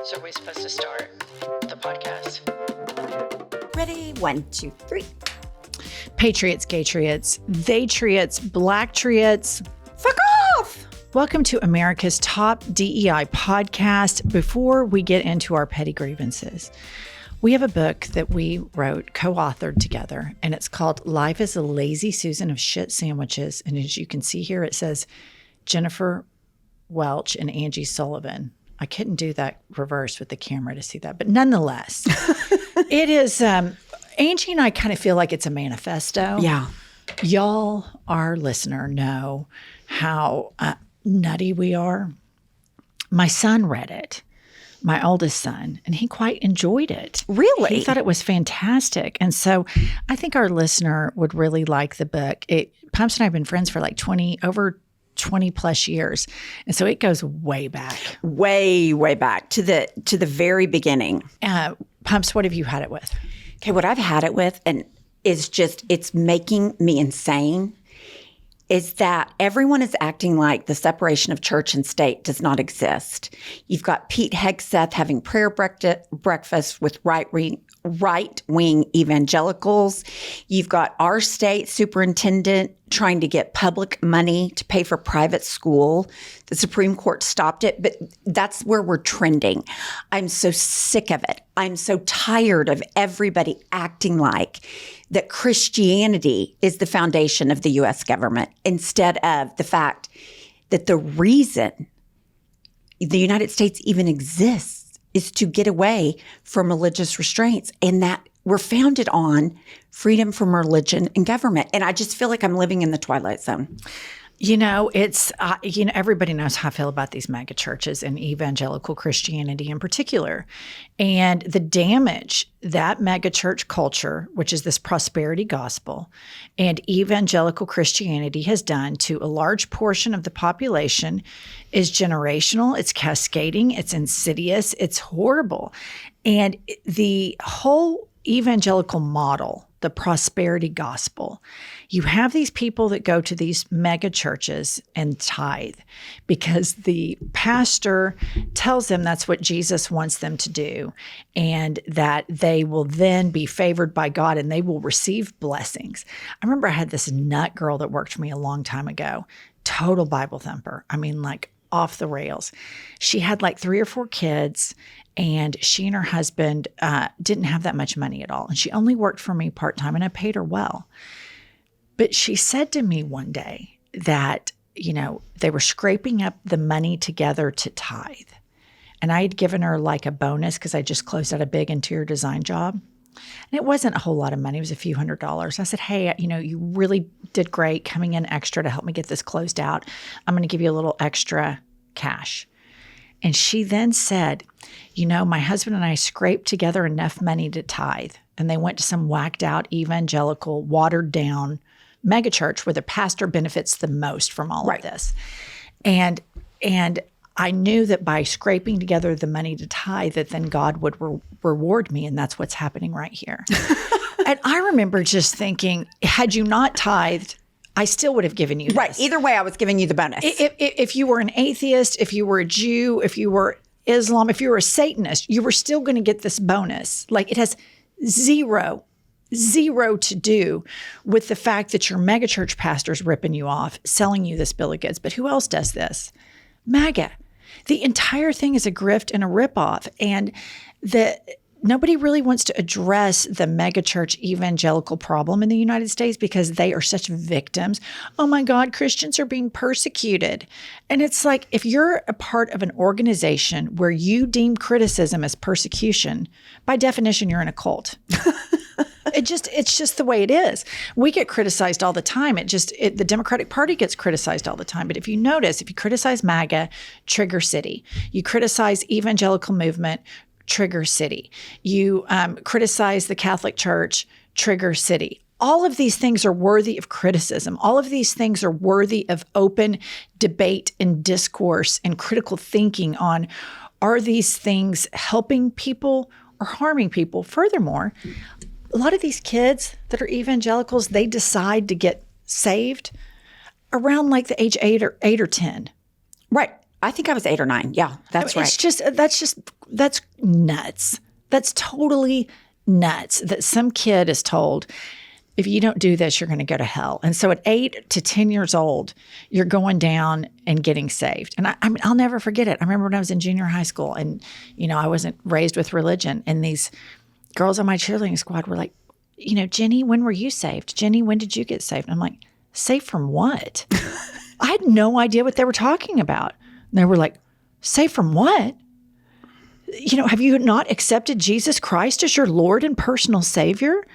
So are we supposed to start the podcast? Ready? 1, 2, 3. Patriots, gay-triots, they-triots, black-triots. Fuck off! Welcome to America's top DEI podcast. Before we get into our petty grievances, we have a book that we wrote, co-authored together, and it's called Life is a Lazy Susan of Shit Sandwiches. And as you can see here, it says Jennifer Welch and Angie Sullivan. I couldn't do that reverse with the camera to see that, but nonetheless, it is, Angie and I kind of feel like it's a manifesto. Yeah. Y'all, our listener, know how nutty we are. My son read it, my oldest son, and he quite enjoyed it. Really? He thought it was fantastic. And so I think our listener would really like the book. Pumps and I have been friends for like over 20 plus years. And so it goes way back. Way back to the very beginning. Pumps, what have you had it with? Okay, what I've had it with, and is just, it's making me insane, is that everyone is acting like the separation of church and state does not exist. You've got Pete Hegseth having prayer breakfast with right-wing evangelicals. You've got our state superintendent trying to get public money to pay for private school. The Supreme Court stopped it, but that's where we're trending. I'm so sick of it. I'm so tired of everybody acting like that Christianity is the foundation of the U.S. government instead of the fact that the reason the United States even exists is to get away from religious restraints, and that we're founded on freedom from religion and government. And I just feel like I'm living in the Twilight Zone. You know, it's, everybody knows how I feel about these mega churches and evangelical Christianity in particular. And the damage that mega church culture, which is this prosperity gospel, and evangelical Christianity has done to a large portion of the population is generational, it's cascading, it's insidious, it's horrible. And the whole evangelical model, the prosperity gospel, you have these people that go to these mega churches and tithe because the pastor tells them that's what Jesus wants them to do, and that they will then be favored by God and they will receive blessings. I remember I had this nut girl that worked for me a long time ago, total Bible thumper. I mean, like off the rails. She had like 3 or 4 kids, and she and her husband didn't have that much money at all. And she only worked for me part-time, and I paid her well. But she said to me one day that, they were scraping up the money together to tithe. And I had given her like a bonus because I just closed out a big interior design job. And it wasn't a whole lot of money. It was a few $100s. I said, hey, you really did great coming in extra to help me get this closed out. I'm going to give you a little extra cash. And she then said, my husband and I scraped together enough money to tithe. And they went to some whacked out evangelical, watered down megachurch where the pastor benefits the most from all of this. And I knew that by scraping together the money to tithe, that then God would reward me. And that's what's happening right here. And I remember just thinking, had you not tithed, I still would have given you this. Right. Either way, I was giving you the bonus. If you were an atheist, if you were a Jew, if you were Islam, if you were a Satanist, you were still going to get this bonus. Like, it has zero to do with the fact that your megachurch pastor's ripping you off, selling you this bill of goods. But who else does this? MAGA. The entire thing is a grift and a ripoff. And nobody really wants to address the megachurch evangelical problem in the United States because they are such victims. Oh my God, Christians are being persecuted. And it's like, if you're a part of an organization where you deem criticism as persecution, by definition, you're in a cult. It's just the way it is. We get criticized all the time. The Democratic Party gets criticized all the time. But if you notice, if you criticize MAGA, trigger city. You criticize evangelical movement, trigger city. You criticize the Catholic Church, trigger city. All of these things are worthy of criticism. All of these things are worthy of open debate and discourse and critical thinking on, are these things helping people or harming people? Furthermore, a lot of these kids that are evangelicals, they decide to get saved around like the age 8 or 10. Right. I think I was 8 or 9. Yeah, that's right. That's nuts. That's totally nuts that some kid is told, if you don't do this, you're going to go to hell. And so at 8 to 10 years old, you're going down and getting saved. And I mean, I'll never forget it. I remember when I was in junior high school and, I wasn't raised with religion. And these girls on my cheerleading squad were like, Jenny, when were you saved? Jenny, when did you get saved? And I'm like, saved from what? I had no idea what they were talking about. And they were like, saved from what? Have you not accepted Jesus Christ as your Lord and personal Savior?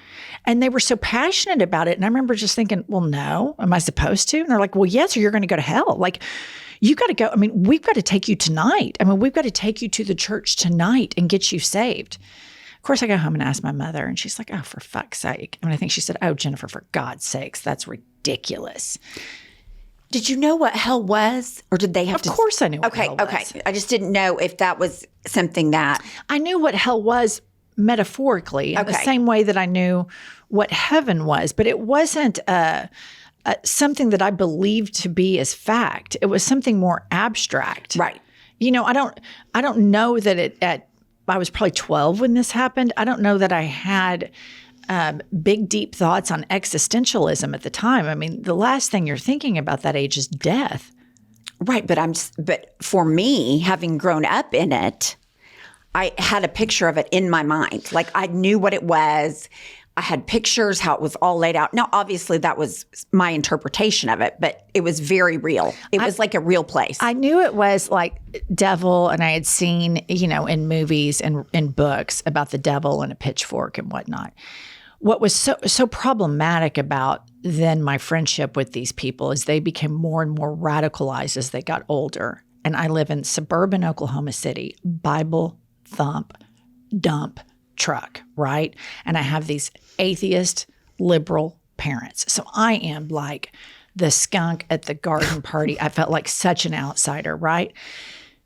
And they were so passionate about it. And I remember just thinking, well, no, am I supposed to? And they're like, well, yes, or you're going to go to hell. Like, you got to go. I mean, we've got to take you tonight. I mean, we've got to take you to the church tonight and get you saved. Of course, I go home and ask my mother, and she's like, oh, for fuck's sake. I mean, I think she said, oh, Jennifer, for God's sakes, that's ridiculous. Did you know what hell was? Or did they have to? Of course I knew what hell was. Okay. I just didn't know if that was something that. I knew what hell was metaphorically in the same way that I knew what heaven was. But it wasn't something that I believed to be as fact. It was something more abstract. Right. I don't know that I was probably 12 when this happened. I don't know that I had big, deep thoughts on existentialism at the time. I mean, the last thing you're thinking about that age is death. Right. But for me, having grown up in it, I had a picture of it in my mind. Like, I knew what it was. I had pictures, how it was all laid out. Now, obviously, that was my interpretation of it, but it was very real. It was like a real place. I knew it was like devil, and I had seen, in movies and in books about the devil and a pitchfork and whatnot. What was so problematic about then my friendship with these people is they became more and more radicalized as they got older. And I live in suburban Oklahoma City, Bible, thump, dump, truck, right? And I have these atheist, liberal parents. So I am like the skunk at the garden party. I felt like such an outsider, right?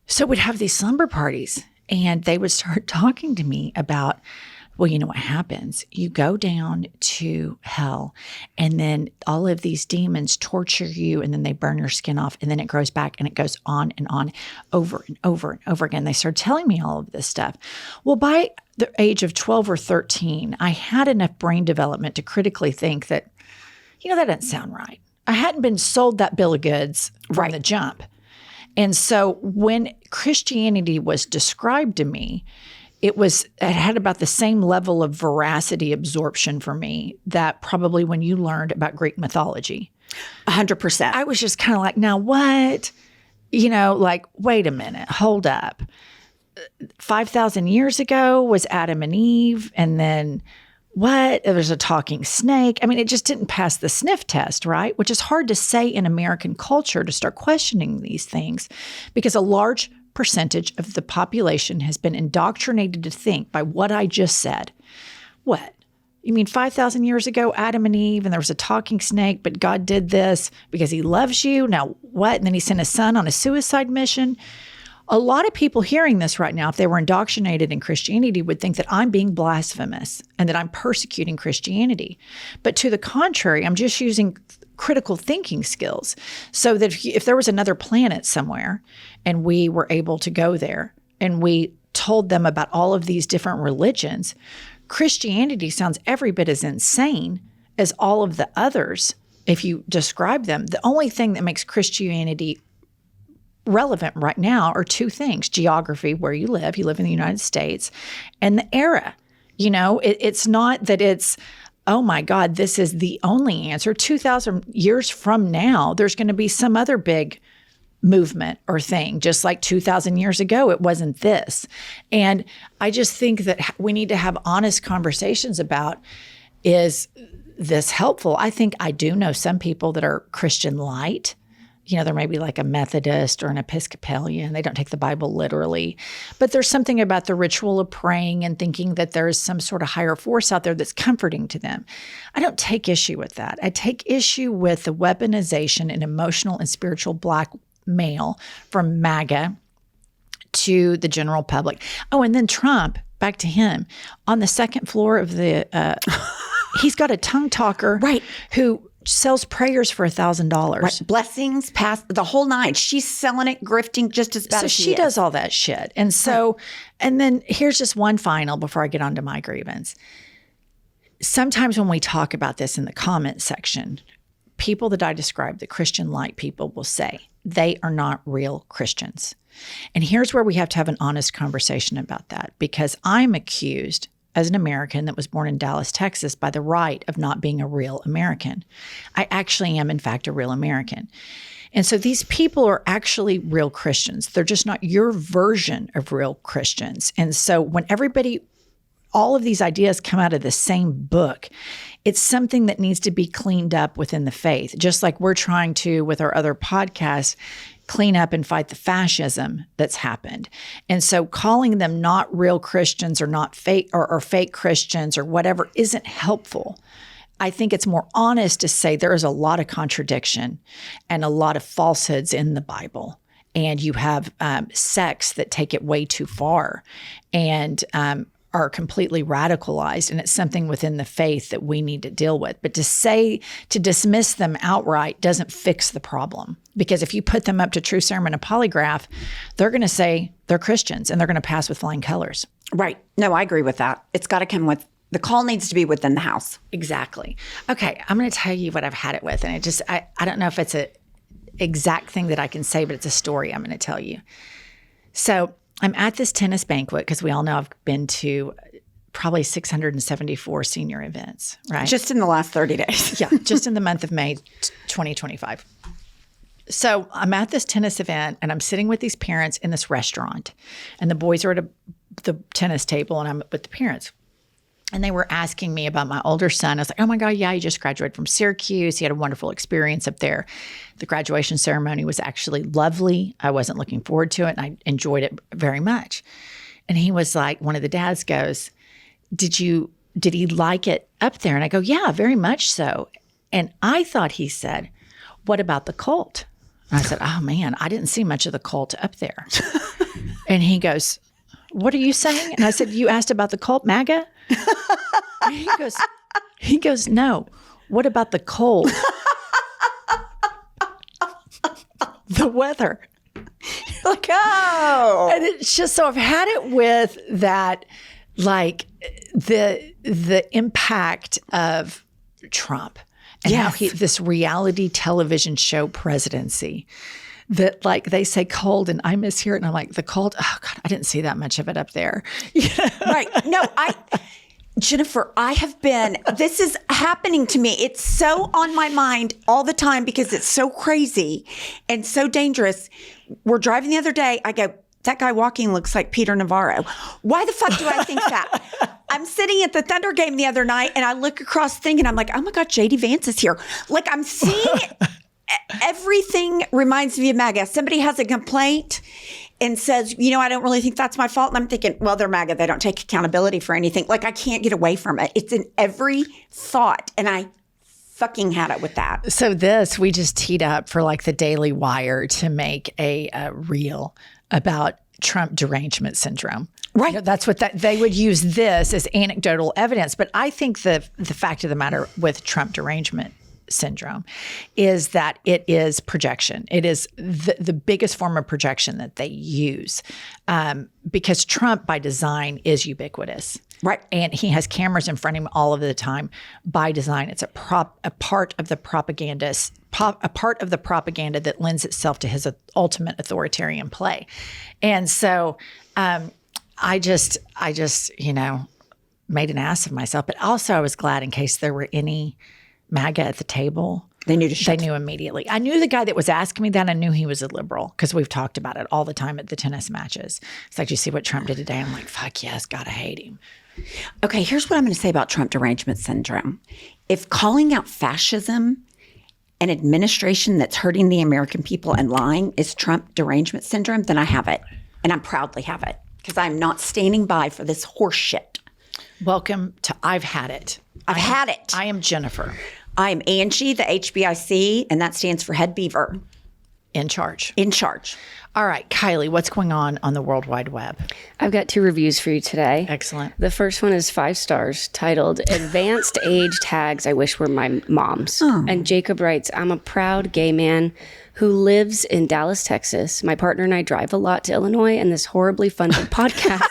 So we'd have these slumber parties, and they would start talking to me about, well, you know what happens? You go down to hell, and then all of these demons torture you, and then they burn your skin off, and then it grows back, and it goes on and on over and over and over again. They started telling me all of this stuff. Well, by the age of 12 or 13, I had enough brain development to critically think that, that doesn't sound right. I hadn't been sold that bill of goods from the jump. And so when Christianity was described to me, it had about the same level of veracity absorption for me that probably when you learned about Greek mythology. 100%. I was just kind of like, now what? Wait a minute, hold up. 5,000 years ago was Adam and Eve, and then what? There's a talking snake. I mean, it just didn't pass the sniff test, right? Which is hard to say in American culture, to start questioning these things, because a large percentage of the population has been indoctrinated to think by what I just said. What? You mean 5,000 years ago, Adam and Eve, and there was a talking snake, but God did this because he loves you? Now what? And then he sent his son on a suicide mission? A lot of people hearing this right now, if they were indoctrinated in Christianity, would think that I'm being blasphemous and that I'm persecuting Christianity. But to the contrary, I'm just using critical thinking skills so that if there was another planet somewhere and we were able to go there and we told them about all of these different religions, Christianity sounds every bit as insane as all of the others if you describe them. The only thing that makes Christianity relevant right now are two things: geography, where you live in the United States, and the era. It's not that it's, oh my God, this is the only answer. 2,000 years from now, there's going to be some other big movement or thing, just like 2,000 years ago, it wasn't this. And I just think that we need to have honest conversations about, is this helpful? I think I do know some people that are Christian light. There may be like a Methodist or an Episcopalian. They don't take the Bible literally. But there's something about the ritual of praying and thinking that there's some sort of higher force out there that's comforting to them. I don't take issue with that. I take issue with the weaponization and emotional and spiritual blackmail from MAGA to the general public. Oh, and then Trump, back to him, on the second floor of the, he's got a tongue talker right, who sells prayers for $1,000. Right. Blessings, past the whole nine. She's selling it, grifting just as bad So as she is. does all that shit. And so, and then here's just one final before I get on to my grievance. Sometimes when we talk about this in the comment section, people that I describe, the Christian-like people, will say they are not real Christians. And here's where we have to have an honest conversation about that, because I'm accused as an American that was born in Dallas, Texas, by the right of not being a real American. I actually am, in fact, a real American. And so these people are actually real Christians. They're just not your version of real Christians. And so when all of these ideas come out of the same book, it's something that needs to be cleaned up within the faith, just like we're trying to, with our other podcasts, clean up and fight the fascism that's happened. And so calling them not real Christians or not fake or fake Christians or whatever isn't helpful. I think it's more honest to say there is a lot of contradiction and a lot of falsehoods in the Bible. And you have sects that take it way too far and are completely radicalized. And it's something within the faith that we need to deal with. But to dismiss them outright doesn't fix the problem. Because if you put them up to true serum and a polygraph, they're going to say they're Christians and they're going to pass with flying colors. Right. No, I agree with that. It's got to come with, the call needs to be within the house. Exactly. Okay. I'm going to tell you what I've had it with. And I don't know if it's an exact thing that I can say, but it's a story I'm going to tell you. So I'm at this tennis banquet because we all know I've been to probably 674 senior events, right? Just in the last 30 days. Yeah, just in the month of May 2025. So I'm at this tennis event and I'm sitting with these parents in this restaurant and the boys are at the tennis table and I'm with the parents. And they were asking me about my older son. I was like, oh my God, yeah, he just graduated from Syracuse. He had a wonderful experience up there. The graduation ceremony was actually lovely. I wasn't looking forward to it and I enjoyed it very much. And he was like, one of the dads goes, did he like it up there? And I go, yeah, very much so. And I thought he said, what about the cult? And I said, oh man, I didn't see much of the cult up there. And he goes, what are you saying? And I said, you asked about the cult, MAGA? And he goes, no, what about the cold? The weather. You're like, oh. And it's just, so I've had it with that, like the impact of Trump and how this reality television show presidency that, like, they say cold and I mishear it and I'm like, the cold, oh God, I didn't see that much of it up there. Right. No, Jennifer, this is happening to me. It's so on my mind all the time because it's so crazy and so dangerous. We're driving the other day. I go, that guy walking looks like Peter Navarro. Why the fuck do I think that? I'm sitting at the Thunder game the other night and I look across the thing and I'm like, oh my God, J.D. Vance is here. Like, I'm seeing everything reminds me of MAGA. Somebody has a complaint and says, I don't really think that's my fault. And I'm thinking, well, they're MAGA. They don't take accountability for anything. Like, I can't get away from it. It's in every thought. And I fucking had it with that. So we just teed up for like the Daily Wire to make a reel about Trump derangement syndrome. Right. That's what they would use this as anecdotal evidence. But I think the fact of the matter with Trump derangement syndrome is that it is projection. It is the biggest form of projection that they use because Trump by design is ubiquitous. Right. And he has cameras in front of him all of the time by design. It's a part of the propaganda that lends itself to his ultimate authoritarian play. And so I just made an ass of myself. But also I was glad in case there were any MAGA at the table. They knew immediately. I knew the guy that was asking me that. I knew he was a liberal because we've talked about it all the time at the tennis matches. It's like, you see what Trump did today? I'm like, fuck yes, gotta hate him. Okay, here's what I'm going to say about Trump derangement syndrome. If calling out fascism and administration that's hurting the American people and lying is Trump derangement syndrome, then I have it. And I proudly have it because I'm not standing by for this horse shit. Welcome to I've Had It. I've had it. I am Jennifer. I am Angie, the HBIC, and that stands for Head Beaver. In charge. In charge. All right, Kylie, what's going on the World Wide Web? I've got 2 reviews for you today. Excellent. The first one is 5 stars, titled Advanced Age Tags I Wish Were My Mom's. And Jacob writes, I'm a proud gay man who lives in Dallas, Texas. My partner and I drive a lot to Illinois, and this horribly funded podcast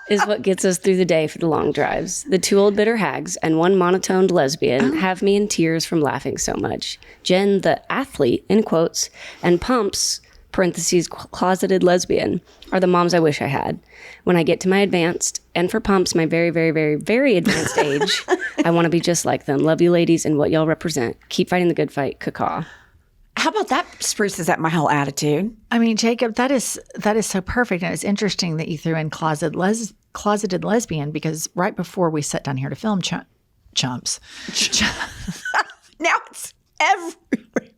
is what gets us through the day for the long drives. The 2 old bitter hags and 1 monotoned lesbian have me in tears from laughing so much. Jen, the athlete, in quotes, and Pumps, parentheses, closeted lesbian, are the moms I wish I had. When I get to my advanced, and for Pumps, my very, very, very, very advanced age, I want to be just like them. Love you, ladies, and what y'all represent. Keep fighting the good fight. Caw. How about that spruces up my whole attitude? I mean, Jacob, that is so perfect. And it's interesting that you threw in closeted lesbian, because right before we sat down here to film Chumps. Now it's everywhere.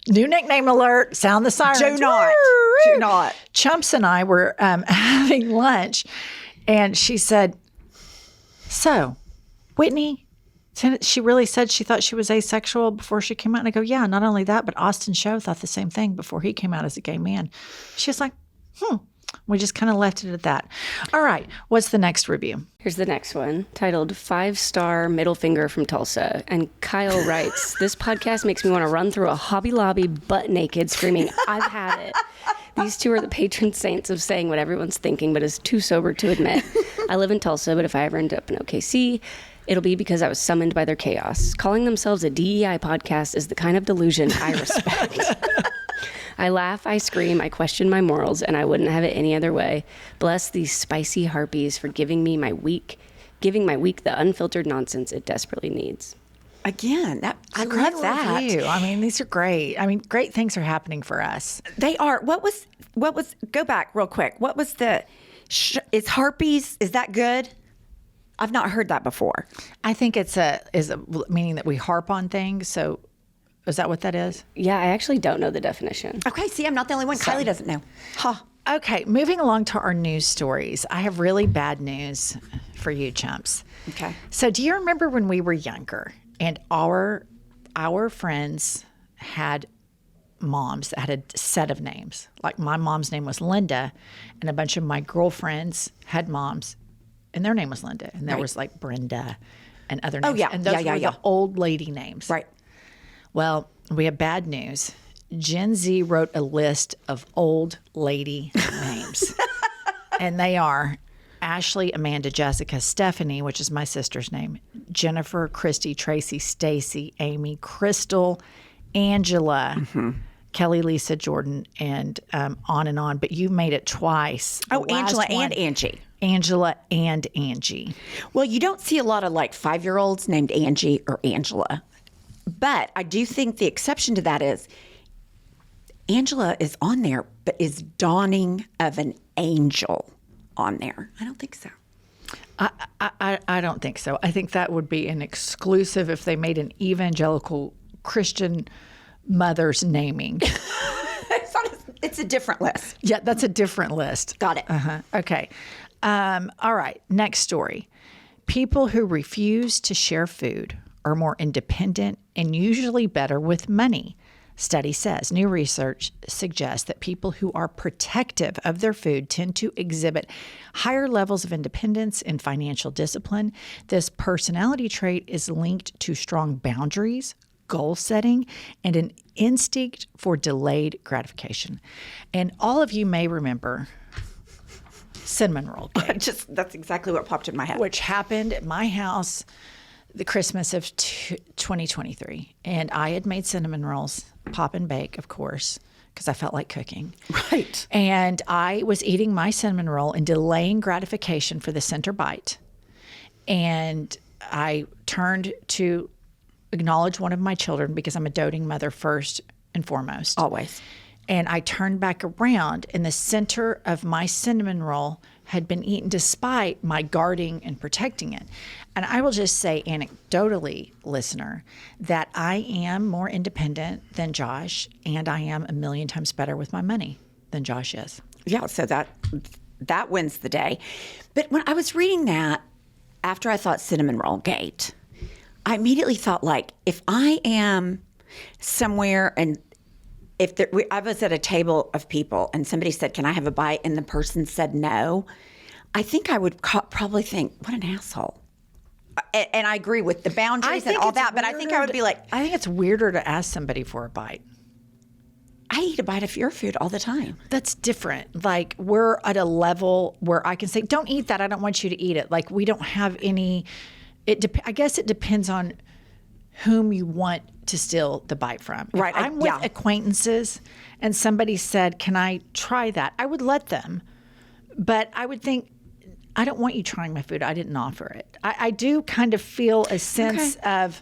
New nickname alert. Sound the sirens. Do not. Chumps and I were having lunch, and she said, so, Whitney, she really said she thought she was asexual before she came out. And I go, yeah, not only that, but Austin Show thought the same thing before he came out as a gay man. She was like, We just kind of left it at that. All right. What's the next review? Here's the next one, titled 5-Star Middle Finger from Tulsa. And Kyle writes, this podcast makes me want to run through a Hobby Lobby butt naked screaming, I've had it. These 2 are the patron saints of saying what everyone's thinking, but is too sober to admit. I live in Tulsa, but if I ever end up in OKC, it'll be because I was summoned by their chaos. Calling themselves a DEI podcast is the kind of delusion I respect. I laugh, I scream, I question my morals, and I wouldn't have it any other way. Bless these spicy harpies for giving my week the unfiltered nonsense it desperately needs. Again, I love that. Review. I mean, these are great. I mean, great things are happening for us. They are. What was? Go back real quick. What was the? Is harpies? Is that good? I've not heard that before. I think it's a meaning that we harp on things. So, is that what that is? Yeah, I actually don't know the definition. Okay, see, I'm not the only one. Kylie doesn't know. Huh. Okay, moving along to our news stories. I have really bad news for you, chumps. Okay. So, do you remember when we were younger and our friends had moms that had a set of names? Like my mom's name was Linda, and a bunch of my girlfriends had moms, and their name was Linda, and there was like Brenda and other names. Oh, yeah. And those were the old lady names. Right. Well, we have bad news. Gen Z wrote a list of old lady names. And they are Ashley, Amanda, Jessica, Stephanie, which is my sister's name, Jennifer, Christy, Tracy, Stacy, Amy, Crystal, Angela, Kelly, Lisa, Jordan, and on and on. But you made it twice. Oh, Angela and Angie. Angela and Angie. Well, you don't see a lot of like 5-year-olds named Angie or Angela. But I do think the exception to that is Angela is on there, but is dawning of an angel on there. I don't think so. I don't think so. I think that would be an exclusive if they made an evangelical Christian mother's naming. It's a different list. Yeah, that's a different list. Got it. Okay. All right. Next story. People who refuse to share food are more independent and usually better with money. Study says new research suggests that people who are protective of their food tend to exhibit higher levels of independence and financial discipline. This personality trait is linked to strong boundaries, goal setting, and an instinct for delayed gratification. And all of you may remember cinnamon roll cake. That's exactly what popped in my head. Which happened at my house the Christmas of 2023. And I had made cinnamon rolls, pop and bake, of course, because I felt like cooking. Right. And I was eating my cinnamon roll and delaying gratification for the center bite. And I turned to acknowledge one of my children because I'm a doting mother first and foremost. Always. And I turned back around, and the center of my cinnamon roll had been eaten despite my guarding and protecting it. And I will just say anecdotally, listener, that I am more independent than Josh, and I am a million times better with my money than Josh is. Yeah, so that wins the day. But when I was reading that, after I thought cinnamon roll gate, I immediately thought, like, if I am somewhere and I was at a table of people and somebody said, "Can I have a bite?" and the person said no, I think I would probably think, "What an asshole." And I agree with the boundaries and all that, but I think I would be like, I think it's weirder to ask somebody for a bite. I eat a bite of your food all the time. That's different. Like, we're at a level where I can say, "Don't eat that. I don't want you to eat it." Like, we don't have any. I guess it depends on whom you want to steal the bite from. Right. If I'm with acquaintances and somebody said, "Can I try that?" I would let them, but I would think, I don't want you trying my food. I didn't offer it. I do kind of feel a sense of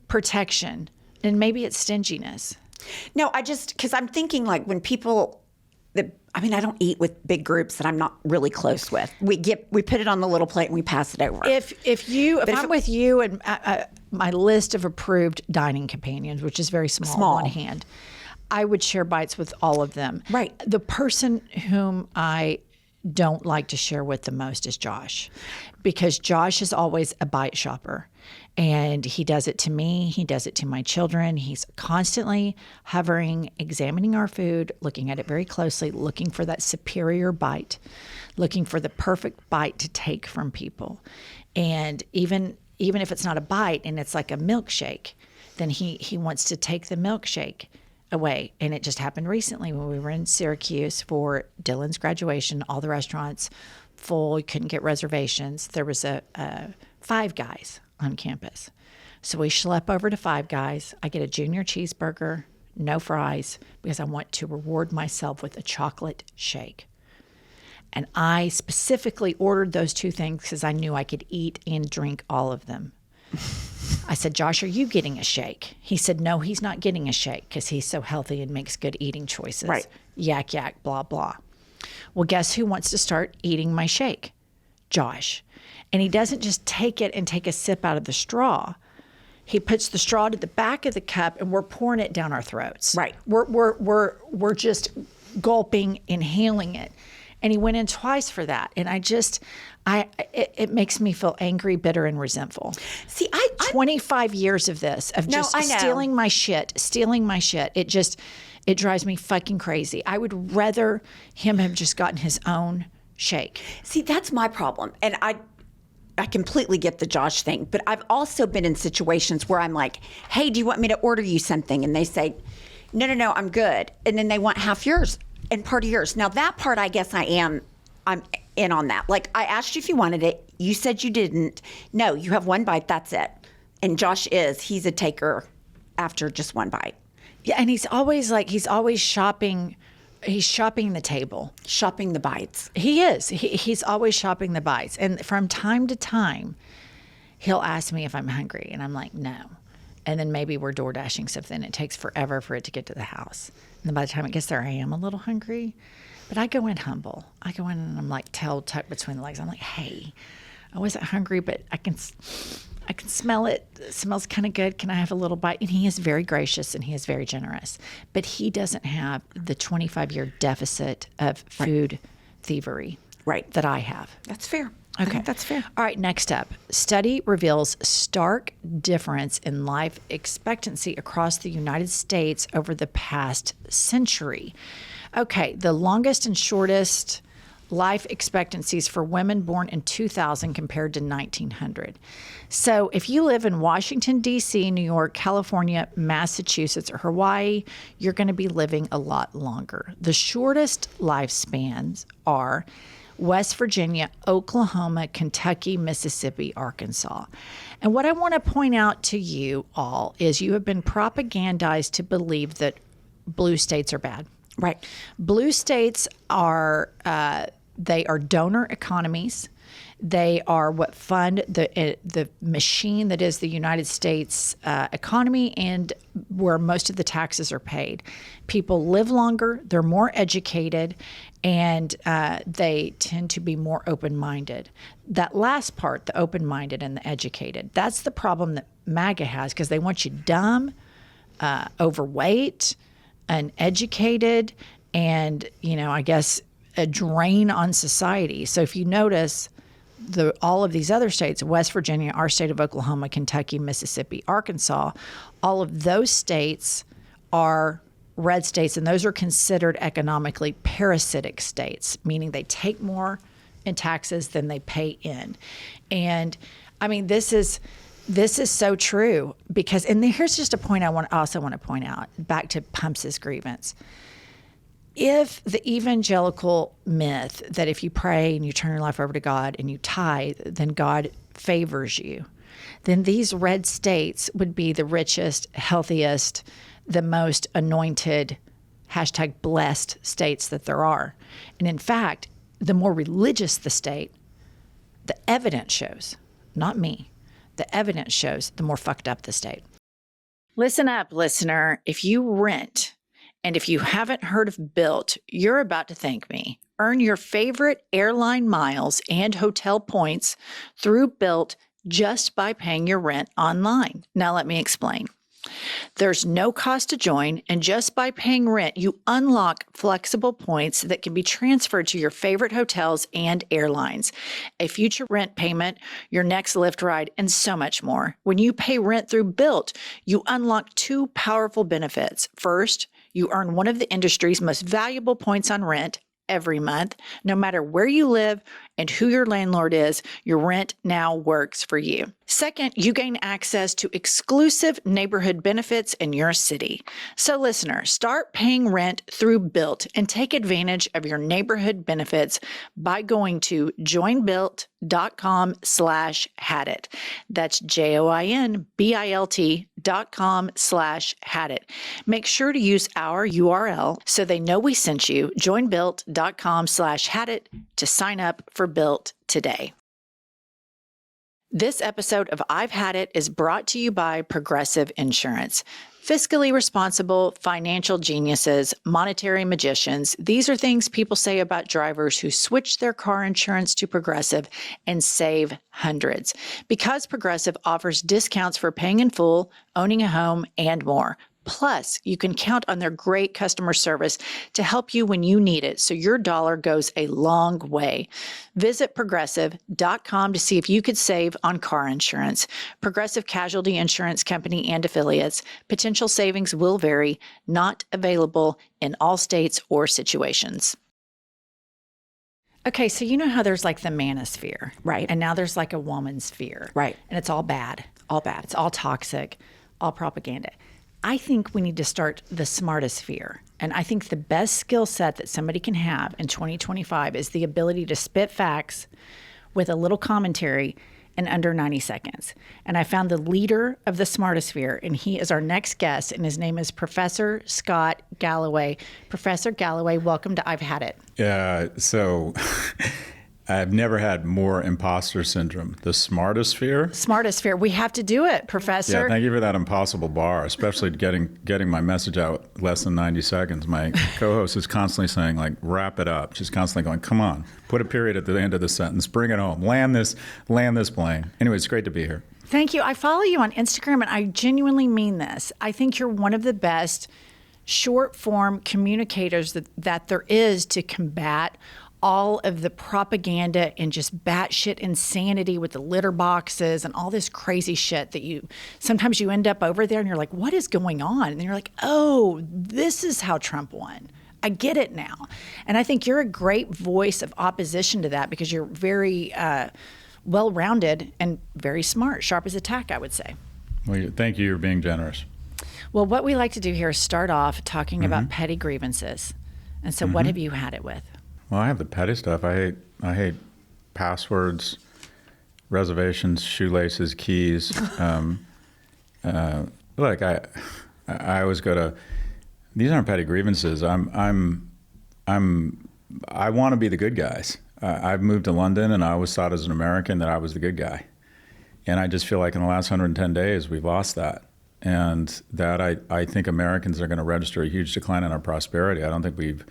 protection, and maybe it's stinginess. No, because I'm thinking like when people, I don't eat with big groups that I'm not really close with. We put it on the little plate and we pass it over. If I'm with you and my list of approved dining companions, which is very small. On one hand, I would share bites with all of them. Right. The person whom I don't like to share with the most is Josh, because Josh is always a bite shopper, and he does it to me. He does it to my children. He's constantly hovering, examining our food, looking at it very closely, looking for that superior bite, looking for the perfect bite to take from people. And even if it's not a bite and it's like a milkshake, then he wants to take the milkshake away. And it just happened recently when we were in Syracuse for Dylan's graduation. All the restaurants full, you couldn't get reservations. There was a Five Guys on campus. So we schlep over to Five Guys. I get a junior cheeseburger, no fries, because I want to reward myself with a chocolate shake. And I specifically ordered those two things because I knew I could eat and drink all of them. I said, "Josh, are you getting a shake?" He said, "No, he's not getting a shake because he's so healthy and makes good eating choices." Right. Yak, yak, blah, blah. Well, guess who wants to start eating my shake? Josh. And he doesn't just take it and take a sip out of the straw. He puts the straw to the back of the cup and we're pouring it down our throats. Right. We're just gulping, inhaling it. And he went in twice for that. And it makes me feel angry, bitter, and resentful. See, 25 years of this, of just stealing my shit. It drives me fucking crazy. I would rather him have just gotten his own shake. See, that's my problem. And I completely get the Josh thing, but I've also been in situations where I'm like, "Hey, do you want me to order you something?" And they say, No, I'm good. And then they want half yours and part of yours. Now that part, I guess I'm in on that. Like, I asked you if you wanted it. You said you didn't. No, you have one bite. That's it. And Josh he's a taker after just one bite. Yeah. And he's always shopping. He's shopping the table. Shopping the bites. He is. He's always shopping the bites. And from time to time, he'll ask me if I'm hungry. And I'm like, no. And then maybe we're door dashing something. It takes forever for it to get to the house. And then by the time it gets there, I am a little hungry. But I go in humble. I go in and I'm like tail tucked between the legs. I'm like, "Hey, I wasn't hungry, but I can smell it. It smells kind of good. Can I have a little bite?" And he is very gracious and he is very generous. But he doesn't have the 25-year deficit of food thievery that I have. That's fair. Okay. That's fair. All right, next up. Study reveals stark difference in life expectancy across the United States over the past century. Okay, the longest and shortest life expectancies for women born in 2000 compared to 1900. So if you live in Washington, D.C., New York, California, Massachusetts, or Hawaii, you're going to be living a lot longer. The shortest lifespans are West Virginia, Oklahoma, Kentucky, Mississippi, Arkansas. And what I want to point out to you all is you have been propagandized to believe that blue states are bad. Right. Blue states are they are donor economies. They are what fund the machine that is the United States economy and where most of the taxes are paid. People live longer, they're more educated, and they tend to be more open-minded. That last part, the open-minded and the educated, that's the problem that MAGA has because they want you dumb, overweight, uneducated, and, I guess a drain on society. So if you notice, all of these other states, West Virginia, our state of Oklahoma, Kentucky, Mississippi, Arkansas, all of those states are red states, and those are considered economically parasitic states, meaning they take more in taxes than they pay in. And I mean, this is so true because, and here's just a point I also want to point out, back to Pumps's grievance. If the evangelical myth that if you pray and you turn your life over to God and you tithe, then God favors you, then these red states would be the richest, healthiest, the most anointed, #blessed states that there are. And in fact, the more religious the state, the evidence shows, not me, the evidence shows the more fucked up the state. Listen up, listener. If you rent, and if you haven't heard of Built, you're about to thank me. Earn your favorite airline miles and hotel points through Built just by paying your rent online. Now let me explain. There's no cost to join, and just by paying rent, you unlock flexible points that can be transferred to your favorite hotels and airlines, a future rent payment, your next Lyft ride, and so much more. When you pay rent through Built, you unlock 2 powerful benefits. First, you earn one of the industry's most valuable points on rent every month. No matter where you live and who your landlord is, your rent now works for you. Second, you gain access to exclusive neighborhood benefits in your city. So listener, start paying rent through Built and take advantage of your neighborhood benefits by going to joinbuilt.com/hadit. That's joinbilt.com/hadit. Make sure to use our URL so they know we sent you, joinbuilt.com/hadit, to sign up for Built today. This episode of I've Had It is brought to you by Progressive Insurance. Fiscally responsible, financial geniuses, monetary magicians. These are things people say about drivers who switch their car insurance to Progressive and save hundreds. Because Progressive offers discounts for paying in full, owning a home, and more. Plus, you can count on their great customer service to help you when you need it, so your dollar goes a long way. Visit progressive.com to see if you could save on car insurance. Progressive Casualty Insurance Company and affiliates. Potential savings will vary, not available in all states or situations. Okay, so you know how there's like the manosphere, Right. And now there's like a woman's sphere, Right. And it's all bad. All bad. It's all toxic, all propaganda. I think we need to start the smartosphere. And I think the best skill set that somebody can have in 2025 is the ability to spit facts with a little commentary in under 90 seconds. And I found the leader of the smartosphere, and he is our next guest, and his name is Professor Scott Galloway. Professor Galloway, welcome to I've Had It. Yeah, so I've never had more imposter syndrome. The smartosphere. Smartosphere. We have to do it, Professor. Yeah, thank you for that impossible bar, especially getting my message out less than 90 seconds. My co-host is constantly saying, like, wrap it up. She's constantly going, come on, put a period at the end of the sentence, bring it home, land this plane. Anyway, it's great to be here. Thank you. I follow you on Instagram, and I genuinely mean this. I think you're one of the best short form communicators that there is to combat all of the propaganda and just batshit insanity with the litter boxes and all this crazy shit that sometimes you end up over there and you're like, what is going on? And you're like, oh, this is how Trump won. I get it now. And I think you're a great voice of opposition to that because you're very well-rounded and very smart, sharp as a tack, I would say. Well, thank you for being generous. Well, what we like to do here is start off talking about petty grievances. And so what have you had it with? Well, I have the petty stuff. I hate passwords, reservations, shoelaces, keys. Look, I always go to. These aren't petty grievances. I want to be the good guys. I've moved to London, and I always thought as an American that I was the good guy, and I just feel like in the last 110 days we've lost that, and that I think Americans are going to register a huge decline in our prosperity. I don't think we've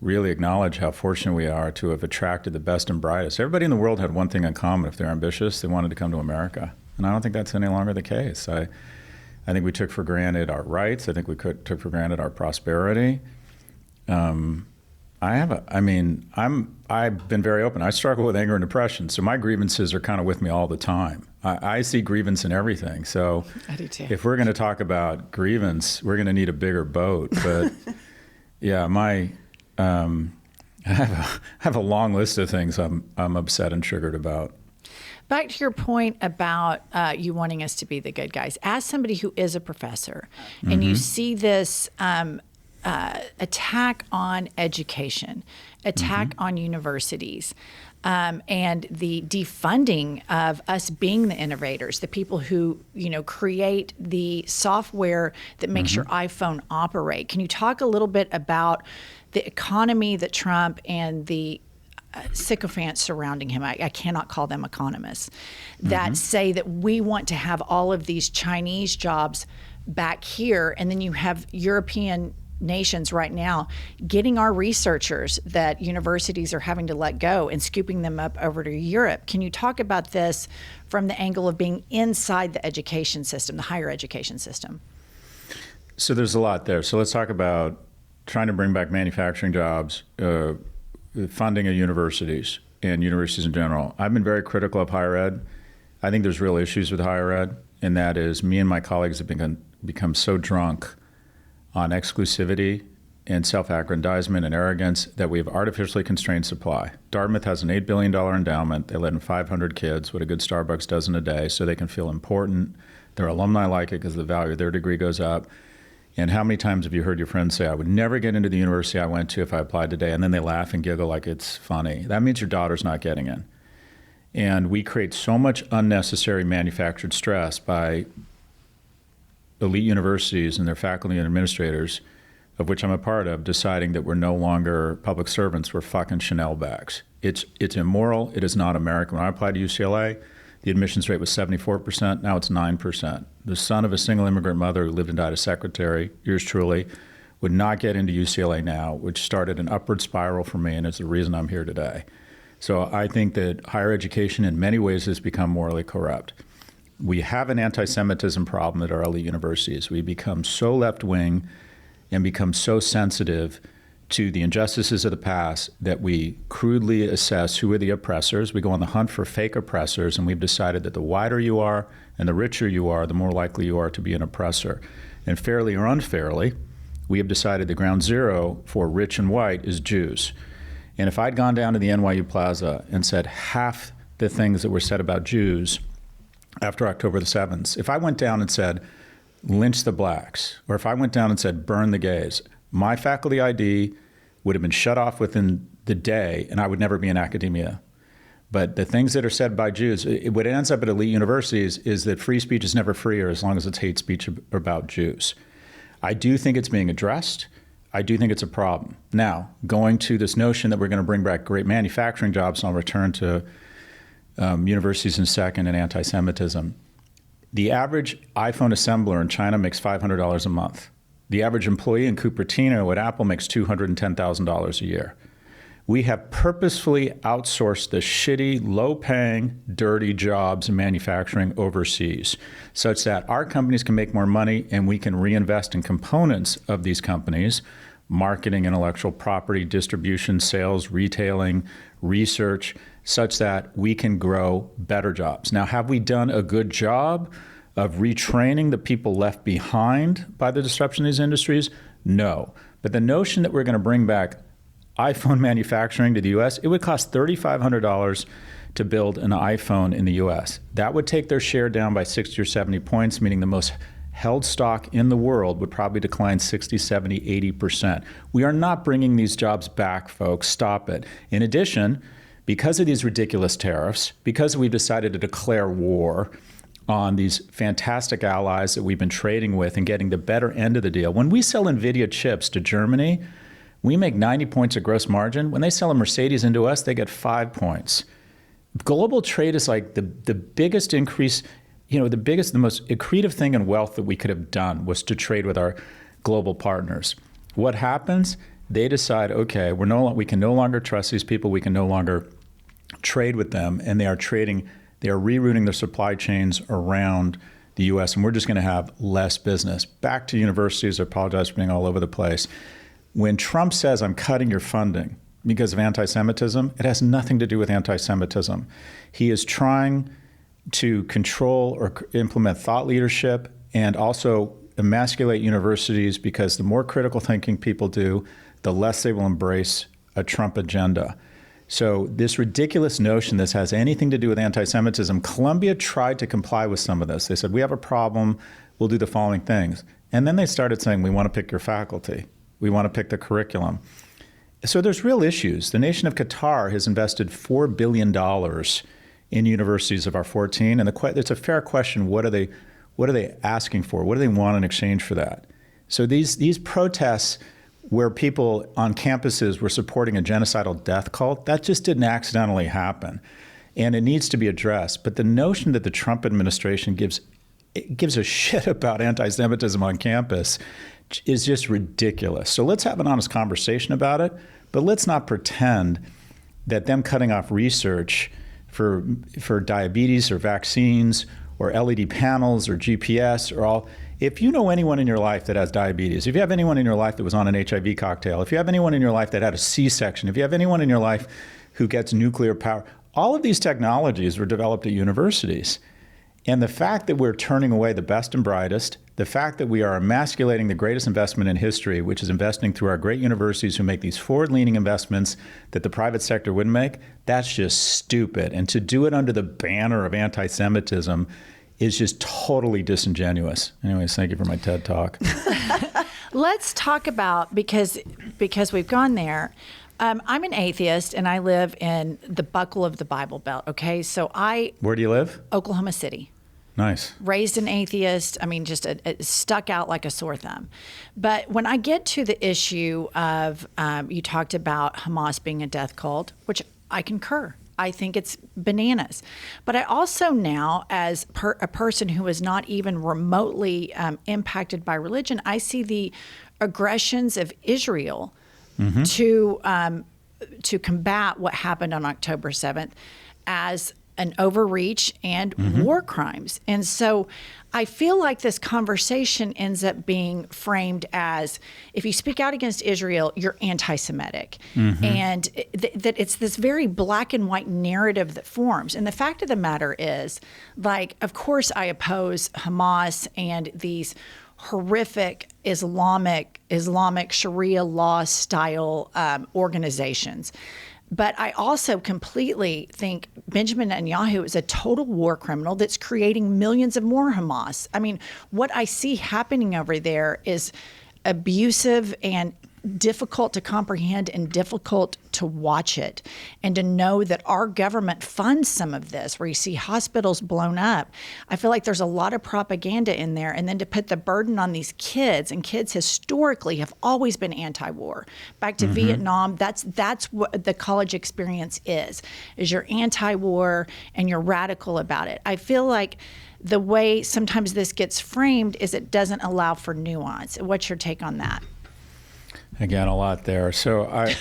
really acknowledge how fortunate we are to have attracted the best and brightest. Everybody in the world had one thing in common. If they're ambitious, they wanted to come to America. And I don't think that's any longer the case. I think we took for granted our rights. I think we took for granted our prosperity. I've been very open. I struggle with anger and depression, so my grievances are kind of with me all the time. I see grievance in everything. So I do too. if we're going to talk about grievance, we're going to need a bigger boat. But yeah, I have a long list of things I'm upset and triggered about. Back to your point about you wanting us to be the good guys. As somebody who is a professor, and you see this attack on education, attack on universities, and the defunding of us being the innovators, the people who create the software that makes your iPhone operate. Can you talk a little bit about the economy that Trump and the sycophants surrounding him, I cannot call them economists, that say that we want to have all of these Chinese jobs back here, and then you have European nations right now getting our researchers that universities are having to let go and scooping them up over to Europe. Can you talk about this from the angle of being inside the education system, the higher education system? So there's a lot there. So let's talk about trying to bring back manufacturing jobs, funding of universities and universities in general. I've been very critical of higher ed. I think there's real issues with higher ed, and that is me and my colleagues have become so drunk on exclusivity and self-aggrandizement and arrogance that we have artificially constrained supply. Dartmouth has an $8 billion endowment. They let in 500 kids, what a good Starbucks does in a day, so they can feel important. Their alumni like it because the value of their degree goes up. And how many times have you heard your friends say, I would never get into the university I went to if I applied today, and then they laugh and giggle like it's funny? That means your daughter's not getting in. And we create so much unnecessary manufactured stress by elite universities and their faculty and administrators, of which I'm a part of, deciding that we're no longer public servants, we're fucking Chanel bags. It's immoral. It is not American. When I applied to UCLA, the admissions rate was 74%. Now it's 9%. The son of a single immigrant mother who lived and died as secretary, yours truly, would not get into UCLA now, which started an upward spiral for me, and it's the reason I'm here today. So I think that higher education in many ways has become morally corrupt. We have an anti-Semitism problem at our elite universities. We become so left-wing and become so sensitive to the injustices of the past that we crudely assess who are the oppressors. We go on the hunt for fake oppressors, and we've decided that the wider you are and the richer you are, the more likely you are to be an oppressor. And fairly or unfairly, we have decided the ground zero for rich and white is Jews. And if I'd gone down to the NYU Plaza and said half the things that were said about Jews after October the 7th, if I went down and said, lynch the blacks, or if I went down and said, burn the gays, my faculty ID would have been shut off within the day, and I would never be in academia. But the things that are said by Jews, what ends up at elite universities is that free speech is never freer as long as it's hate speech about Jews. I do think it's being addressed. I do think it's a problem. Now, going to this notion that we're going to bring back great manufacturing jobs, and I'll return to universities in a second and anti-Semitism. The average iPhone assembler in China makes $500 a month. The average employee in Cupertino at Apple makes $210,000 a year. We have purposefully outsourced the shitty, low-paying, dirty jobs in manufacturing overseas, such that our companies can make more money and we can reinvest in components of these companies, marketing, intellectual property, distribution, sales, retailing, research, such that we can grow better jobs. Now, have we done a good job of retraining the people left behind by the disruption of these industries? No. But the notion that we're going to bring back iPhone manufacturing to the U.S., it would cost $3,500 to build an iPhone in the U.S. That would take their share down by 60 or 70 points, meaning the most held stock in the world would probably decline 60, 70, 80%. We are not bringing these jobs back, folks. Stop it. In addition, because of these ridiculous tariffs, because we've decided to declare war on these fantastic allies that we've been trading with and getting the better end of the deal. When we sell NVIDIA chips to Germany, we make 90 points of gross margin. When they sell a Mercedes into us, they get 5 points. Global trade is like the biggest increase, the most accretive thing in wealth that we could have done was to trade with our global partners. What happens? They decide, okay, we can no longer trust these people. We can no longer trade with them, and they are rerouting their supply chains around the U.S., and we're just going to have less business. Back to universities, I apologize for being all over the place. When Trump says, I'm cutting your funding because of anti-Semitism, it has nothing to do with anti-Semitism. He is trying to control or implement thought leadership and also emasculate universities, because the more critical thinking people do, the less they will embrace a Trump agenda. So this ridiculous notion this has anything to do with anti-Semitism, Columbia tried to comply with some of this. They said, we have a problem, we'll do the following things. And then they started saying, we want to pick your faculty. We want to pick the curriculum. So there's real issues. The nation of Qatar has invested $4 billion in universities of our 14. And it's a fair question, what are they asking for? What do they want in exchange for that? So these protests where people on campuses were supporting a genocidal death cult, that just didn't accidentally happen. And it needs to be addressed. But the notion that the Trump administration gives a shit about anti-Semitism on campus is just ridiculous. So let's have an honest conversation about it, but let's not pretend that them cutting off research for diabetes or vaccines or LED panels or GPS or all. If you know anyone in your life that has diabetes, if you have anyone in your life that was on an HIV cocktail, if you have anyone in your life that had a C-section, if you have anyone in your life who gets nuclear power, all of these technologies were developed at universities. And the fact that we're turning away the best and brightest, the fact that we are emasculating the greatest investment in history, which is investing through our great universities who make these forward-leaning investments that the private sector wouldn't make, that's just stupid. And to do it under the banner of anti-Semitism is just totally disingenuous. Anyways, thank you for my TED Talk. Let's talk about, because we've gone there, I'm an atheist and I live in the buckle of the Bible Belt, okay? So Where do you live? Oklahoma City. Nice. Raised an atheist. I mean, just stuck out like a sore thumb. But when I get to the issue of, you talked about Hamas being a death cult, which I concur. I think it's bananas. But I also now, as a person who is not even remotely impacted by religion, I see the aggressions of Israel to combat what happened on October 7th as an overreach and war crimes. And so I feel like this conversation ends up being framed as, if you speak out against Israel, you're anti-Semitic. And that it's this very black and white narrative that forms. And the fact of the matter is, like, of course I oppose Hamas and these horrific Islamic Sharia law style organizations. But I also completely think Benjamin Netanyahu is a total war criminal that's creating millions of more Hamas. I mean, what I see happening over there is abusive and difficult to comprehend and difficult to watch it. And to know that our government funds some of this, where you see hospitals blown up. I feel like there's a lot of propaganda in there. And then to put the burden on these kids, and kids historically have always been anti-war. Back to Vietnam, that's what the college experience is you're anti-war and you're radical about it. I feel like the way sometimes this gets framed is it doesn't allow for nuance. What's your take on that? Again, a lot there. So I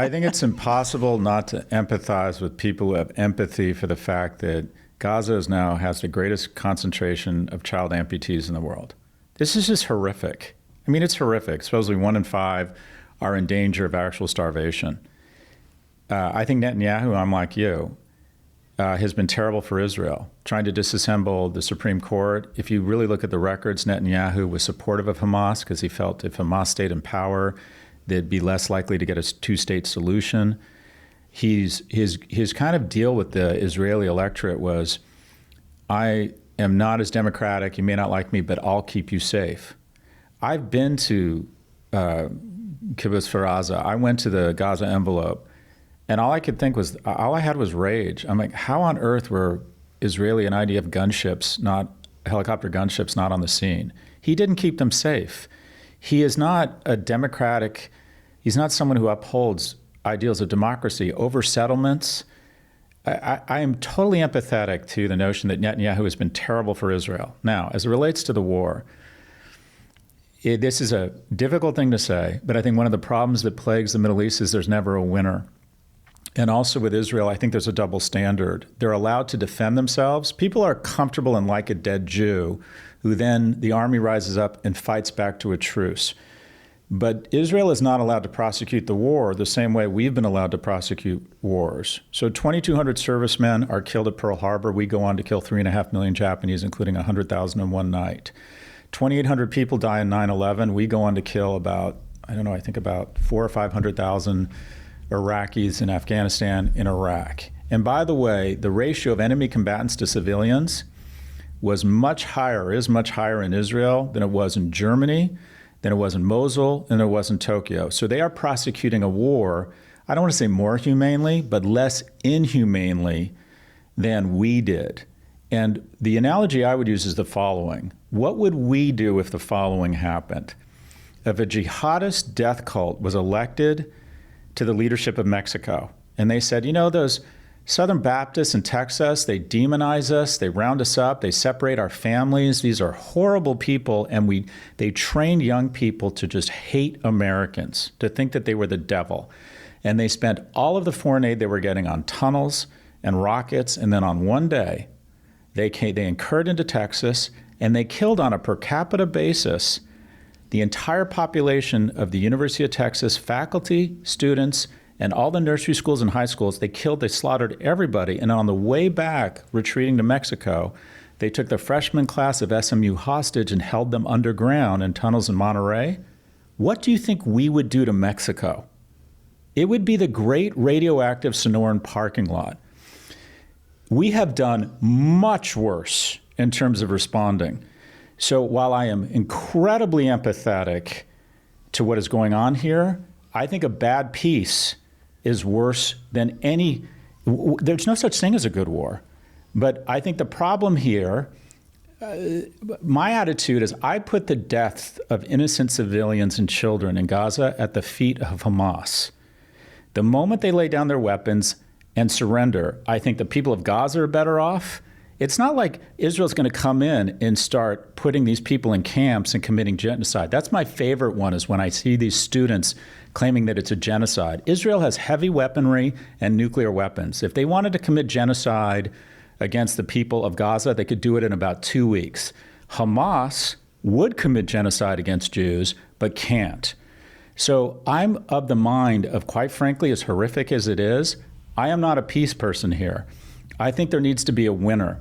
think it's impossible not to empathize with people who have empathy for the fact that Gaza now has the greatest concentration of child amputees in the world. This is just horrific. I mean, it's horrific. Supposedly 1 in 5 are in danger of actual starvation. I think Netanyahu, I'm like you, has been terrible for Israel, trying to disassemble the Supreme Court. If you really look at the records, Netanyahu was supportive of Hamas because he felt if Hamas stayed in power, they'd be less likely to get a two-state solution. His kind of deal with the Israeli electorate was, I am not as democratic, you may not like me, but I'll keep you safe. I've been to Kibbutz Faraza. I went to the Gaza envelope. And all I could think was, all I had was rage. I'm like, how on earth were Israeli and IDF gunships, helicopter gunships, not on the scene? He didn't keep them safe. He is not a democratic, he's not someone who upholds ideals of democracy over settlements. I am totally empathetic to the notion that Netanyahu has been terrible for Israel. Now, as it relates to the war, this is a difficult thing to say, but I think one of the problems that plagues the Middle East is there's never a winner. And also with Israel, I think there's a double standard. They're allowed to defend themselves. People are comfortable and like a dead Jew, who then the army rises up and fights back to a truce. But Israel is not allowed to prosecute the war the same way we've been allowed to prosecute wars. So 2,200 servicemen are killed at Pearl Harbor. We go on to kill 3.5 million Japanese, including 100,000 in one night. 2,800 people die in 9/11. We go on to kill about 400,000 or 500,000 Iraqis in Afghanistan, in Iraq. And by the way, the ratio of enemy combatants to civilians is much higher in Israel than it was in Germany, than it was in Mosul, than it was in Tokyo. So they are prosecuting a war, I don't want to say more humanely, but less inhumanely than we did. And the analogy I would use is the following. What would we do if the following happened? If a jihadist death cult was elected to the leadership of Mexico, and they said, those Southern Baptists in Texas, they demonize us, they round us up, they separate our families. These are horrible people, and they trained young people to just hate Americans, to think that they were the devil. And they spent all of the foreign aid they were getting on tunnels and rockets, and then on one day, they incurred into Texas, and they killed on a per capita basis the entire population of the University of Texas, faculty, students, and all the nursery schools and high schools. They slaughtered everybody. And on the way back, retreating to Mexico, they took the freshman class of SMU hostage and held them underground in tunnels in Monterey. What do you think we would do to Mexico? It would be the great radioactive Sonoran parking lot. We have done much worse in terms of responding. So while I am incredibly empathetic to what is going on here, I think a bad peace is worse than any. There's no such thing as a good war. But I think the problem here, my attitude is I put the death of innocent civilians and children in Gaza at the feet of Hamas. The moment they lay down their weapons and surrender, I think the people of Gaza are better off. It's not like Israel's going to come in and start putting these people in camps and committing genocide. That's my favorite one, is when I see these students claiming that it's a genocide. Israel has heavy weaponry and nuclear weapons. If they wanted to commit genocide against the people of Gaza, they could do it in about 2 weeks. Hamas would commit genocide against Jews, but can't. So I'm of the mind of, quite frankly, as horrific as it is, I am not a peace person here. I think there needs to be a winner.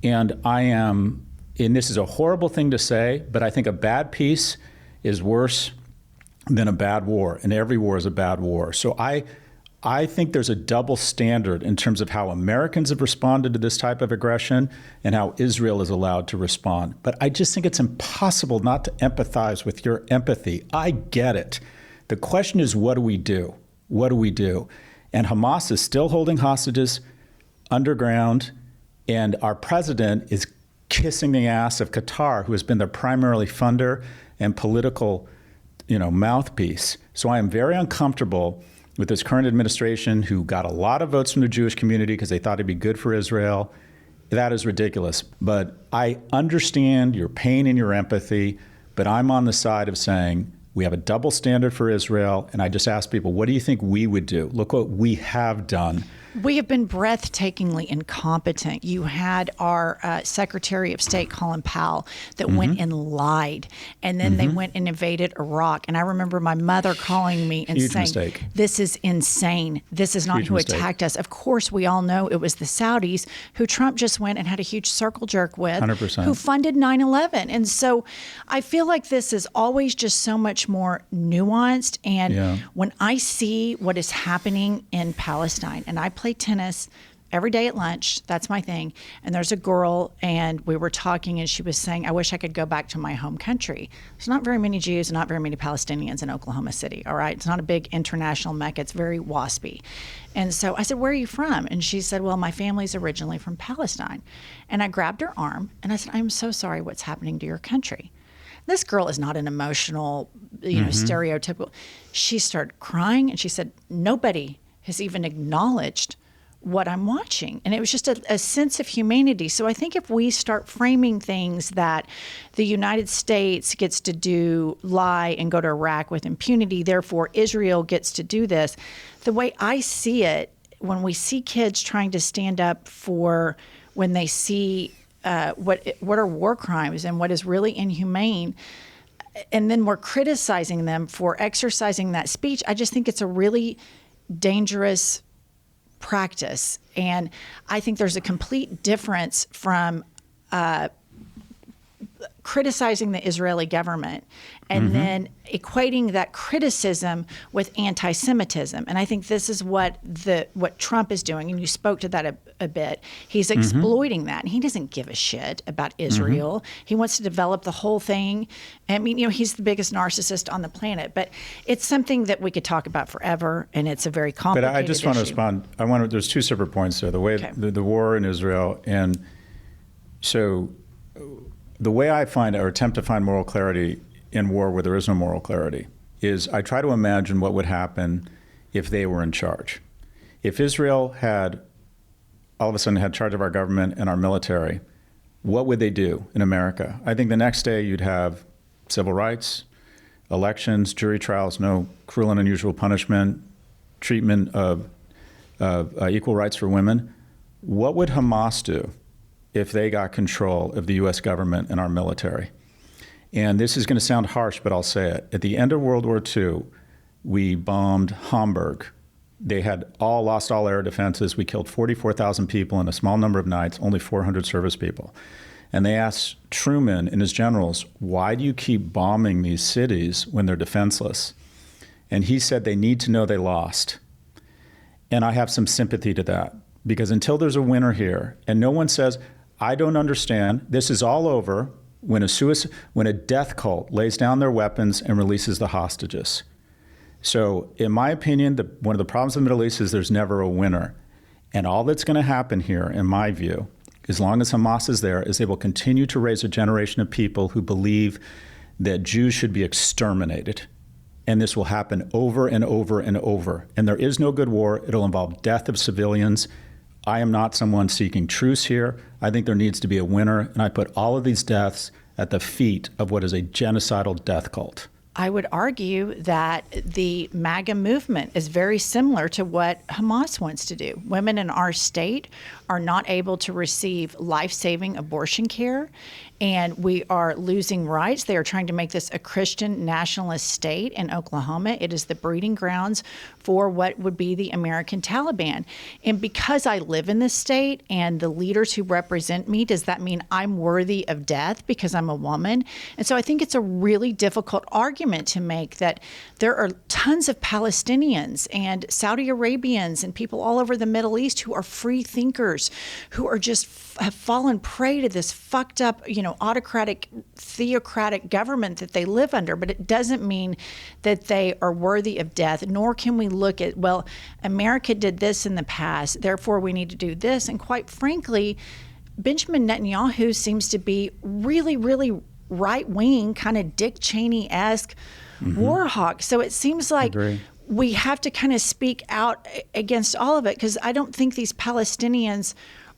And and this is a horrible thing to say, but I think a bad peace is worse than a bad war, and every war is a bad war. So I think there's a double standard in terms of how Americans have responded to this type of aggression and how Israel is allowed to respond. But I just think it's impossible not to empathize with your empathy. I get it. The question is, what do we do? What do we do? And Hamas is still holding hostages underground, and our president is kissing the ass of Qatar, who has been their primarily funder and political, mouthpiece. So I am very uncomfortable with this current administration, who got a lot of votes from the Jewish community because they thought it'd be good for Israel. That is ridiculous. But I understand your pain and your empathy, but I'm on the side of saying we have a double standard for Israel, and I just ask people, what do you think we would do? Look what we have done. We have been breathtakingly incompetent. You had our Secretary of State, Colin Powell, that went and lied. And then they went and invaded Iraq. And I remember my mother calling me and Huge saying, mistake. This is insane. This is not Huge who mistake. attacked us. Of course, we all know it was the Saudis, who Trump just went and had a huge circle jerk with, 100%. who funded 9/11. And so I feel like this is always just so much more nuanced. And when I see what is happening in Palestine, and I play tennis every day at lunch. That's my thing. And there's a girl, and we were talking, and she was saying, I wish I could go back to my home country. There's not very many Jews and not very many Palestinians in Oklahoma City, all right? It's not a big international mecca. It's very waspy. And so I said, where are you from? And she said, well, my family's originally from Palestine. And I grabbed her arm, and I said, I'm so sorry what's happening to your country. This girl is not an emotional, stereotypical. She started crying, and she said, nobody has even acknowledged what I'm watching. And it was just a sense of humanity. So I think if we start framing things that the United States gets to lie and go to Iraq with impunity, therefore Israel gets to do this, the way I see it, when we see kids trying to stand up for when they see what are war crimes and what is really inhumane, then we're criticizing them for exercising that speech. I just think it's a really dangerous practice. And I think there's a complete difference from criticizing the Israeli government and then equating that criticism with anti-Semitism. And I think this is what Trump is doing, and you spoke to that a bit. He's exploiting that, and he doesn't give a shit about Israel. He wants to develop the whole thing. I mean, he's the biggest narcissist on the planet, but it's something that we could talk about forever, and it's a very complicated But I just want to respond. There's two separate points there. The way the war in Israel, and so the way I find or attempt to find moral clarity in war where there is no moral clarity is I try to imagine what would happen if they were in charge. If Israel had all of a sudden had charge of our government and our military, what would they do in America? I think the next day you'd have civil rights, elections, jury trials, no cruel and unusual punishment, treatment of equal rights for women. What would Hamas do if they got control of the U.S. government and our military? And this is going to sound harsh, but I'll say it. At the end of World War II, we bombed Hamburg. They had lost all air defenses. We killed 44,000 people in a small number of nights, only 400 service people. And they asked Truman and his generals, why do you keep bombing these cities when they're defenseless? And he said they need to know they lost. And I have some sympathy to that, because until there's a winner here, and no one says, I don't understand, this is all over when a death cult lays down their weapons and releases the hostages. So in my opinion, one of the problems in the Middle East is there's never a winner. And all that's going to happen here, in my view, as long as Hamas is there, is they will continue to raise a generation of people who believe that Jews should be exterminated. And this will happen over and over and over. And there is no good war. It'll involve death of civilians. I am not someone seeking truce here. I think there needs to be a winner, and I put all of these deaths at the feet of what is a genocidal death cult. I would argue that the MAGA movement is very similar to what Hamas wants to do. Women in our state are not able to receive life-saving abortion care, and we are losing rights. They are trying to make this a Christian nationalist state in Oklahoma. It is the breeding grounds for what would be the American Taliban. And because I live in this state and the leaders who represent me, does that mean I'm worthy of death because I'm a woman? And so I think it's a really difficult argument to make that there are tons of Palestinians and Saudi Arabians and people all over the Middle East who are free thinkers, who are just have fallen prey to this fucked up, autocratic, theocratic government that they live under. But it doesn't mean that they are worthy of death, nor can we look at, well, America did this in the past, therefore we need to do this. And quite frankly, Benjamin Netanyahu seems to be really, really right-wing, kind of Dick Cheney-esque war hawk. So it seems like we have to kind of speak out against all of it, because I don't think these Palestinians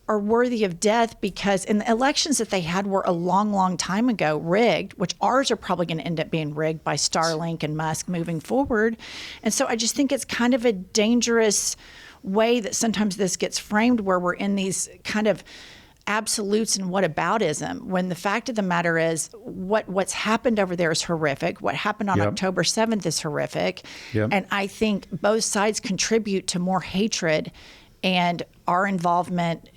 are worthy of death, because in the elections that they had were a long, long time ago rigged, which ours are probably going to end up being rigged by Starlink and Musk moving forward. And so I just think it's kind of a dangerous way that sometimes this gets framed, where we're in these kind of absolutes and whataboutism, when the fact of the matter is what's happened over there is horrific. What happened on October 7th is horrific. And I think both sides contribute to more hatred, and our involvement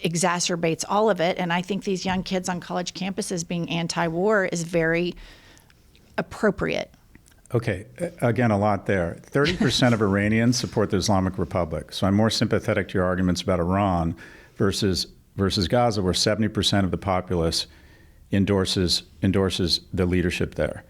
exacerbates all of it. And I think these young kids on college campuses being anti-war is very appropriate. Okay, again, a lot there. 30% of Iranians support the Islamic Republic. So I'm more sympathetic to your arguments about Iran versus Gaza, where 70% of the populace endorses the leadership there.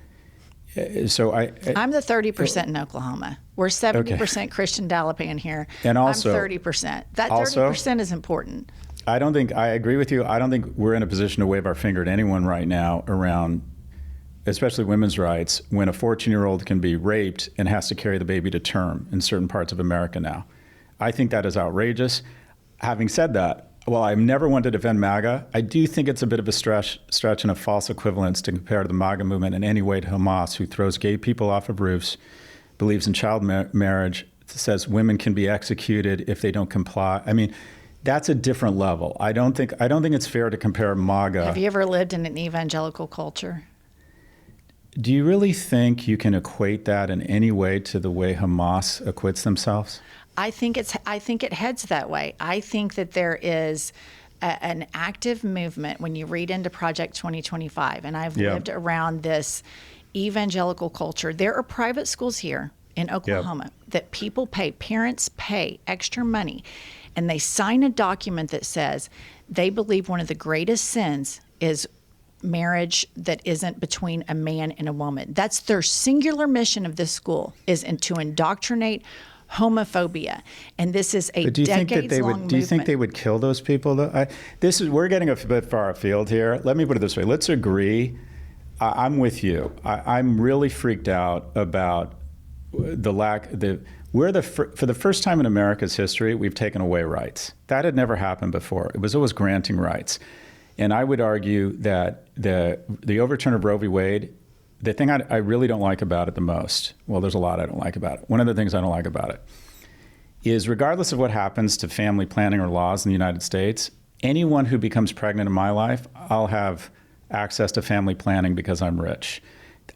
So I'm the 30% in Oklahoma. We're 70% Christian Dalapan here. And also, I'm 30%. That 30% is important. I agree with you. I don't think we're in a position to wave our finger at anyone right now around, especially women's rights, when a 14-year-old can be raped and has to carry the baby to term in certain parts of America now. I think that is outrageous. Having said that, while I'm never one to defend MAGA, I do think it's a bit of a stretch and a false equivalence to compare the MAGA movement in any way to Hamas, who throws gay people off of roofs, believes in child marriage, says women can be executed if they don't comply. I mean, that's a different level. I don't think it's fair to compare MAGA. Have you ever lived in an evangelical culture? Do you really think you can equate that in any way to the way Hamas acquits themselves? I think it heads that way. I think that there is an active movement when you read into Project 2025, and I've lived around this evangelical culture. There are private schools here in Oklahoma that people pay, parents pay extra money, and they sign a document that says they believe one of the greatest sins is marriage that isn't between a man and a woman. That's their singular mission of this school, is to indoctrinate homophobia. And this is a decades-long movement. Do you think they would kill those people? We're getting a bit far afield here. Let me put it this way. Let's agree. I'm with you. I'm really freaked out about the lack. For the first time in America's history, we've taken away rights. That had never happened before. It was always granting rights. And I would argue that the overturn of Roe v. Wade, the thing I really don't like about it the most, well, there's a lot I don't like about it. One of the things I don't like about it is, regardless of what happens to family planning or laws in the United States, anyone who becomes pregnant in my life, I'll have access to family planning because I'm rich.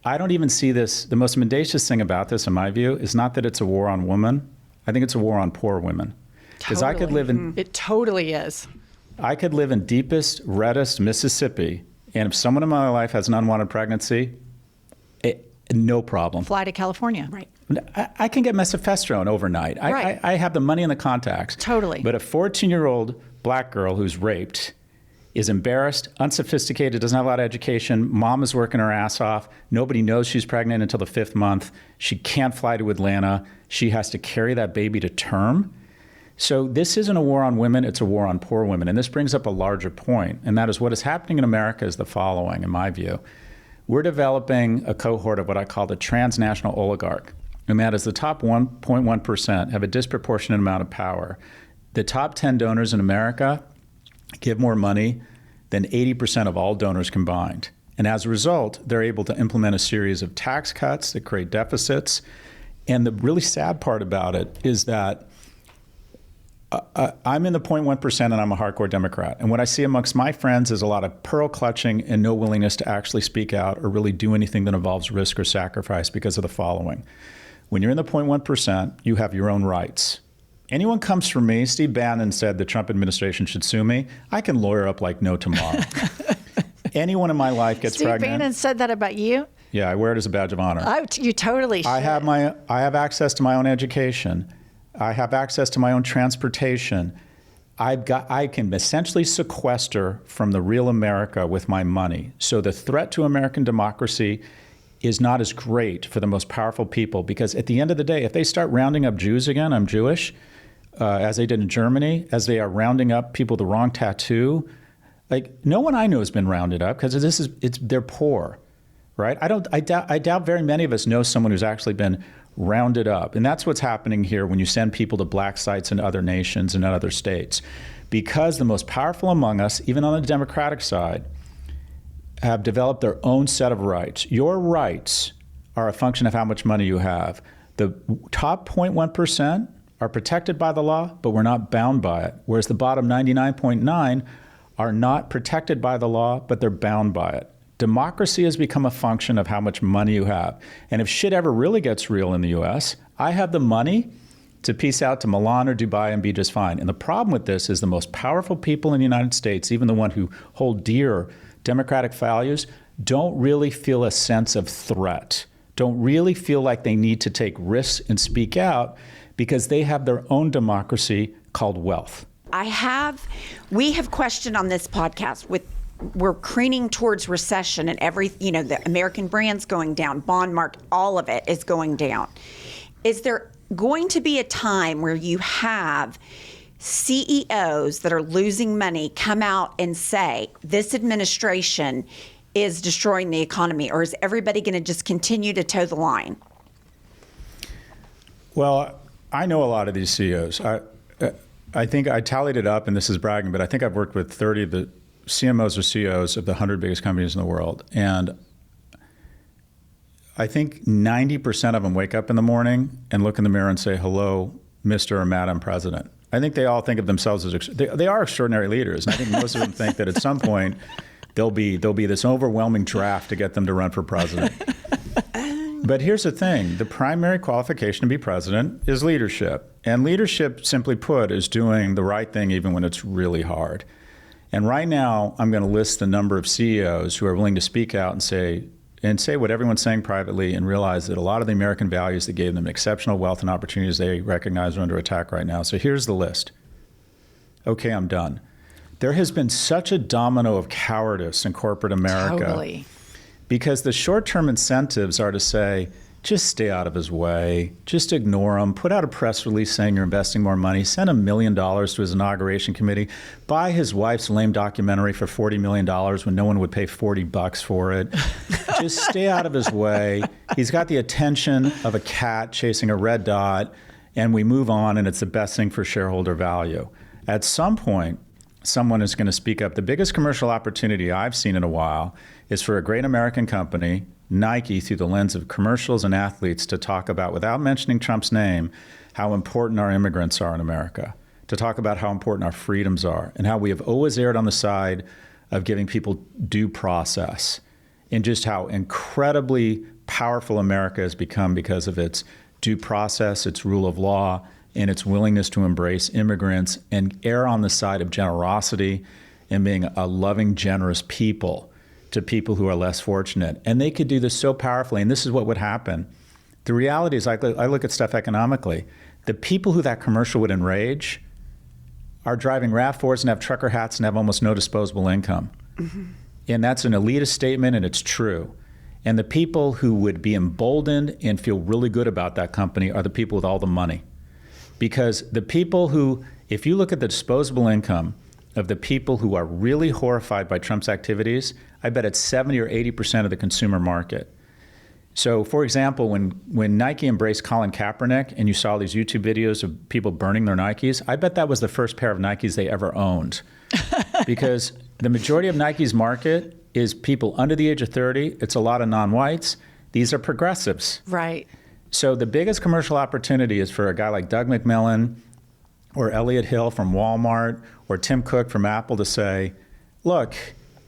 I don't even see this. The most mendacious thing about this, in my view, is not that it's a war on women. I think it's a war on poor women. Because I could live in... It totally is. I could live in deepest, reddest Mississippi, and if someone in my life has an unwanted pregnancy, no problem. Fly to California. Right. I can get mesophestone overnight. Right. I have the money and the contacts. Totally. But a 14-year-old black girl who's raped is embarrassed, unsophisticated, doesn't have a lot of education. Mom is working her ass off. Nobody knows she's pregnant until the 5th month. She can't fly to Atlanta. She has to carry that baby to term. So this isn't a war on women, it's a war on poor women. And this brings up a larger point, and that is what is happening in America is the following, in my view. We're developing a cohort of what I call the transnational oligarch, and that is the top 1.1% have a disproportionate amount of power. The top 10 donors in America give more money than 80% of all donors combined. And as a result, they're able to implement a series of tax cuts that create deficits. And the really sad part about it is that I'm in the 0.1% and I'm a hardcore Democrat. And what I see amongst my friends is a lot of pearl clutching and no willingness to actually speak out or really do anything that involves risk or sacrifice because of the following. When you're in the 0.1%, you have your own rights. Anyone comes from me, Steve Bannon said the Trump administration should sue me, I can lawyer up like no tomorrow. Anyone in my life gets pregnant. Steve Bannon said that about you? Yeah, I wear it as a badge of honor. Oh, you totally should. I have access to my own education. I have access to my own transportation. I can essentially sequester from the real America with my money. So the threat to American democracy is not as great for the most powerful people, because at the end of the day, if they start rounding up Jews again, I'm Jewish, as they did in Germany, as they are rounding up people with the wrong tattoo, like no one I know has been rounded up because they're poor, right? I doubt very many of us know someone who's actually been rounded up. And that's what's happening here when you send people to black sites in other nations and other states. Because the most powerful among us, even on the Democratic side, have developed their own set of rights. Your rights are a function of how much money you have. The top 0.1% are protected by the law, but we're not bound by it. Whereas the bottom 99.9 are not protected by the law, but they're bound by it. Democracy has become a function of how much money you have. And if shit ever really gets real in the U.S., I have the money to peace out to Milan or Dubai and be just fine. And the problem with this is the most powerful people in the United States, even the one who hold dear democratic values, don't really feel a sense of threat, don't really feel like they need to take risks and speak out because they have their own democracy called wealth. We have questioned on this podcast we're careening towards recession and the American brand's going down, bond market, all of it is going down. Is there going to be a time where you have CEOs that are losing money come out and say, this administration is destroying the economy, or is everybody going to just continue to toe the line? Well, I know a lot of these CEOs. I think I tallied it up, and this is bragging, but I think I've worked with 30 of the CMOs or CEOs of the 100 biggest companies in the world. And I think 90% of them wake up in the morning and look in the mirror and say, hello, Mr. or Madam President. I think they all think of themselves as, they are extraordinary leaders. And I think most of them think that at some point there'll be this overwhelming draft to get them to run for president. But here's the thing. The primary qualification to be president is leadership. And leadership, simply put, is doing the right thing even when it's really hard. And right now, I'm going to list the number of CEOs who are willing to speak out and say what everyone's saying privately and realize that a lot of the American values that gave them exceptional wealth and opportunities they recognize are under attack right now. So here's the list. Okay, I'm done. There has been such a domino of cowardice in corporate America. Totally. Because the short-term incentives are to say, just stay out of his way, just ignore him, put out a press release saying you're investing more money, send $1 million to his inauguration committee, buy his wife's lame documentary for $40 million when no one would pay $40 for it. Just stay out of his way. He's got the attention of a cat chasing a red dot, and we move on, and it's the best thing for shareholder value. At some point, someone is going to speak up. The biggest commercial opportunity I've seen in a while is for a great American company, Nike, through the lens of commercials and athletes, to talk about, without mentioning Trump's name, how important our immigrants are in America, to talk about how important our freedoms are, and how we have always erred on the side of giving people due process, and just how incredibly powerful America has become because of its due process, its rule of law, and its willingness to embrace immigrants and err on the side of generosity and being a loving, generous people to people who are less fortunate. And they could do this so powerfully, and this is what would happen. The reality is, I look at stuff economically. The people who that commercial would enrage are driving RAV4s and have trucker hats and have almost no disposable income. Mm-hmm. And that's an elitist statement, and it's true. And the people who would be emboldened and feel really good about that company are the people with all the money. Because the people who, if you look at the disposable income of the people who are really horrified by Trump's activities, I bet it's 70 or 80% of the consumer market. So, for example, when Nike embraced Colin Kaepernick and you saw these YouTube videos of people burning their Nikes, I bet that was the first pair of Nikes they ever owned. Because the majority of Nike's market is people under the age of 30. It's a lot of non-whites. These are progressives. Right. So the biggest commercial opportunity is for a guy like Doug McMillon or Elliot Hill from Walmart or Tim Cook from Apple to say, look,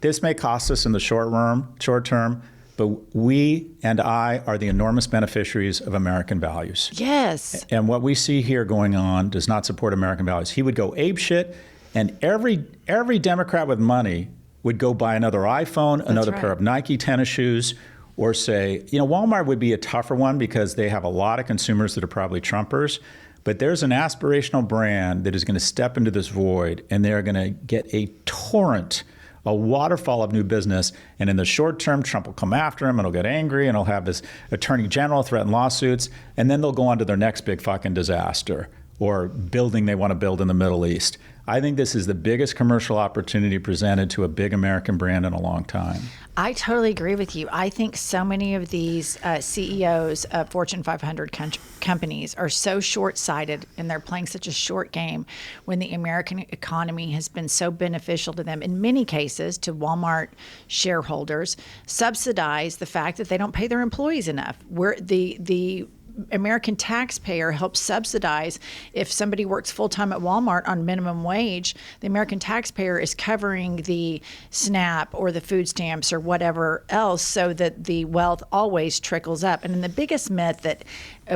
this may cost us in the short term, but we and I are the enormous beneficiaries of American values. Yes. And what we see here going on does not support American values. He would go apeshit, and every Democrat with money would go buy another iPhone, another pair of Nike tennis shoes, or say, Walmart would be a tougher one because they have a lot of consumers that are probably Trumpers. But there's an aspirational brand that is going to step into this void, and they're going to get a torrent, a waterfall of new business. And in the short term, Trump will come after him and he'll get angry and he'll have his attorney general threaten lawsuits. And then they'll go on to their next big fucking disaster or building they want to build in the Middle East. I think this is the biggest commercial opportunity presented to a big American brand in a long time. I totally agree with you. I think so many of these CEOs of Fortune 500 companies are so short-sighted, and they're playing such a short game when the American economy has been so beneficial to them. In many cases, to Walmart shareholders, subsidize the fact that they don't pay their employees enough. The American taxpayer helps subsidize if somebody works full-time at Walmart on minimum wage, the American taxpayer is covering the SNAP or the food stamps or whatever else so that the wealth always trickles up. And then the biggest myth that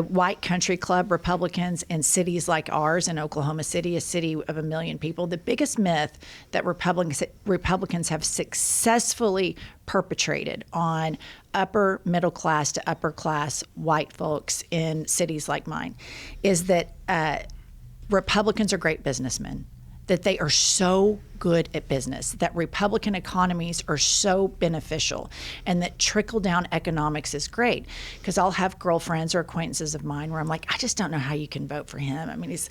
white country club Republicans in cities like ours in Oklahoma City, a city of 1 million people, the biggest myth that Republicans have successfully perpetrated on upper middle class to upper class white folks in cities like mine is that Republicans are great businessmen, that they are so good at business, that Republican economies are so beneficial, and that trickle-down economics is great. Because I'll have girlfriends or acquaintances of mine where I'm like, I just don't know how you can vote for him. I mean, he's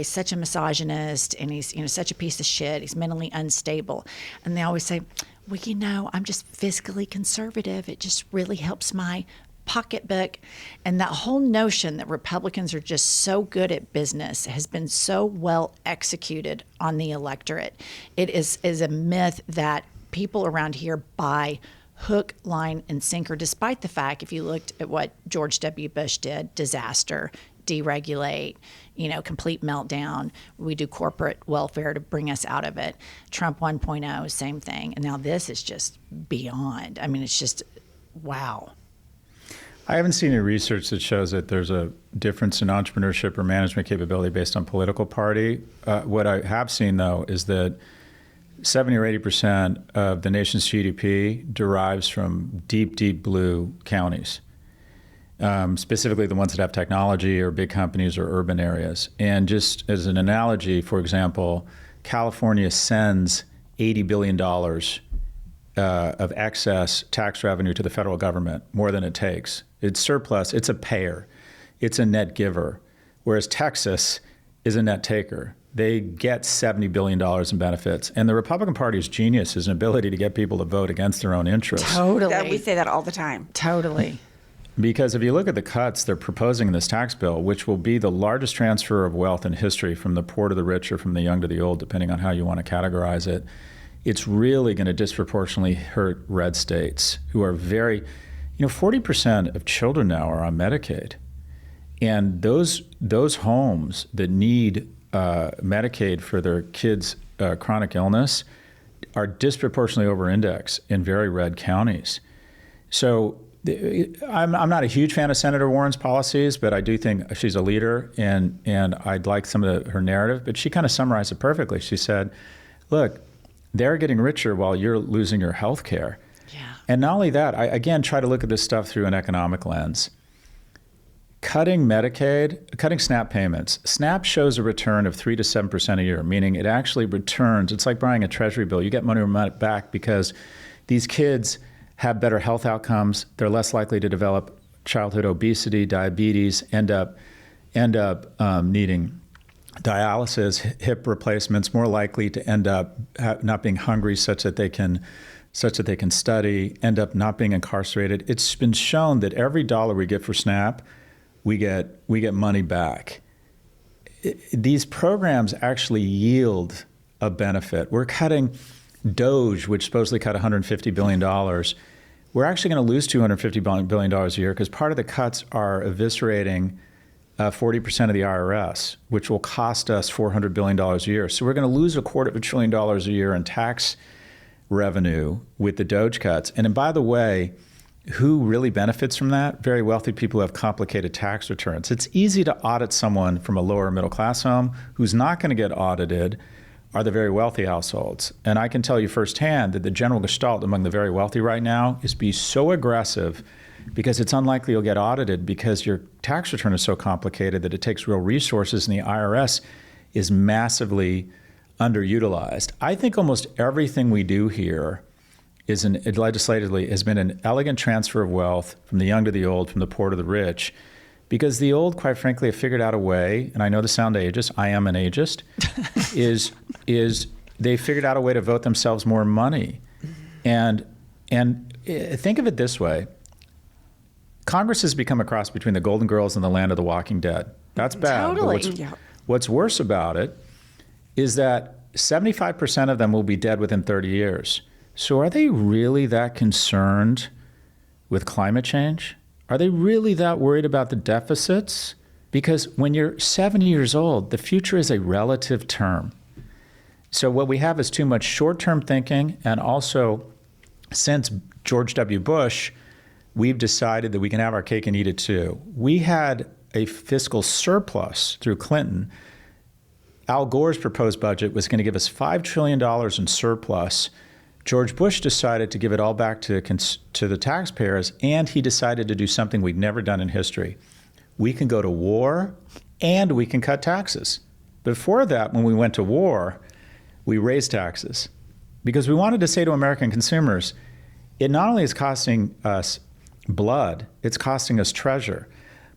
such a misogynist, and he's such a piece of shit. He's mentally unstable. And they always say, well, I'm just fiscally conservative. It just really helps my pocketbook. And that whole notion that Republicans are just so good at business has been so well executed on the electorate. It is a myth that people around here buy hook, line, and sinker, despite the fact, if you looked at what George W. Bush did, disaster, deregulate, complete meltdown. We do corporate welfare to bring us out of it. Trump 1.0, same thing. And now this is just beyond. I mean, it's just, wow. I haven't seen any research that shows that there's a difference in entrepreneurship or management capability based on political party. What I have seen, though, is that 70 or 80% of the nation's GDP derives from deep, deep blue counties, specifically the ones that have technology or big companies or urban areas. And just as an analogy, for example, California sends $80 billion of excess tax revenue to the federal government, more than it takes. It's surplus. It's a payer. It's a net giver, whereas Texas is a net taker. They get $70 billion in benefits. And the Republican Party's genius is an ability to get people to vote against their own interests. Totally. We say that all the time. Totally. Because if you look at the cuts they're proposing in this tax bill, which will be the largest transfer of wealth in history from the poor to the rich or from the young to the old, depending on how you want to categorize it, it's really going to disproportionately hurt red states who are very, 40% of children now are on Medicaid. And those homes that need Medicaid for their kids' chronic illness are disproportionately over-indexed in very red counties. So I'm not a huge fan of Senator Warren's policies, but I do think she's a leader, and I'd like some of her narrative. But she kind of summarized it perfectly. She said, look, they're getting richer while you're losing your health care. Yeah. And not only that, I, again, try to look at this stuff through an economic lens. Cutting Medicaid, cutting SNAP payments. SNAP shows a return of 3 to 7% a year, meaning it actually returns. It's like buying a treasury bill. You get money back because these kids have better health outcomes. They're less likely to develop childhood obesity, diabetes, end up needing dialysis, hip replacements, more likely to end up not being hungry such that they can study, end up not being incarcerated. It's been shown that every dollar we get for SNAP, we get money back. These programs actually yield a benefit. We're cutting DOGE, which supposedly cut $150 billion. We're actually going to lose $250 billion a year because part of the cuts are eviscerating 40% of the IRS, which will cost us $400 billion a year. So we're going to lose $250 billion a year in tax revenue with the DOGE cuts. And by the way, who really benefits from that? Very wealthy people who have complicated tax returns. It's easy to audit someone from a lower middle class home. Who's not going to get audited are the very wealthy households. And I can tell you firsthand that the general gestalt among the very wealthy right now is be so aggressive because it's unlikely you'll get audited because your tax return is so complicated that it takes real resources, and the IRS is massively underutilized. I think almost everything we do here legislatively has been an elegant transfer of wealth from the young to the old, from the poor to the rich, because the old, quite frankly, have figured out a way, and I know this sounds ageist, I am an ageist, is they figured out a way to vote themselves more money. And think of it this way. Congress has become a cross between the Golden Girls and the Land of the Walking Dead. That's bad. Totally. But what's worse about it is that 75% of them will be dead within 30 years. So are they really that concerned with climate change? Are they really that worried about the deficits? Because when you're 70 years old, the future is a relative term. So what we have is too much short-term thinking, and also since George W. Bush, we've decided that we can have our cake and eat it too. We had a fiscal surplus through Clinton. Al Gore's proposed budget was going to give us $5 trillion in surplus. George Bush decided to give it all back to the taxpayers, and he decided to do something we'd never done in history. We can go to war, and we can cut taxes. Before that, when we went to war, we raised taxes because we wanted to say to American consumers, it not only is costing us blood, it's costing us treasure.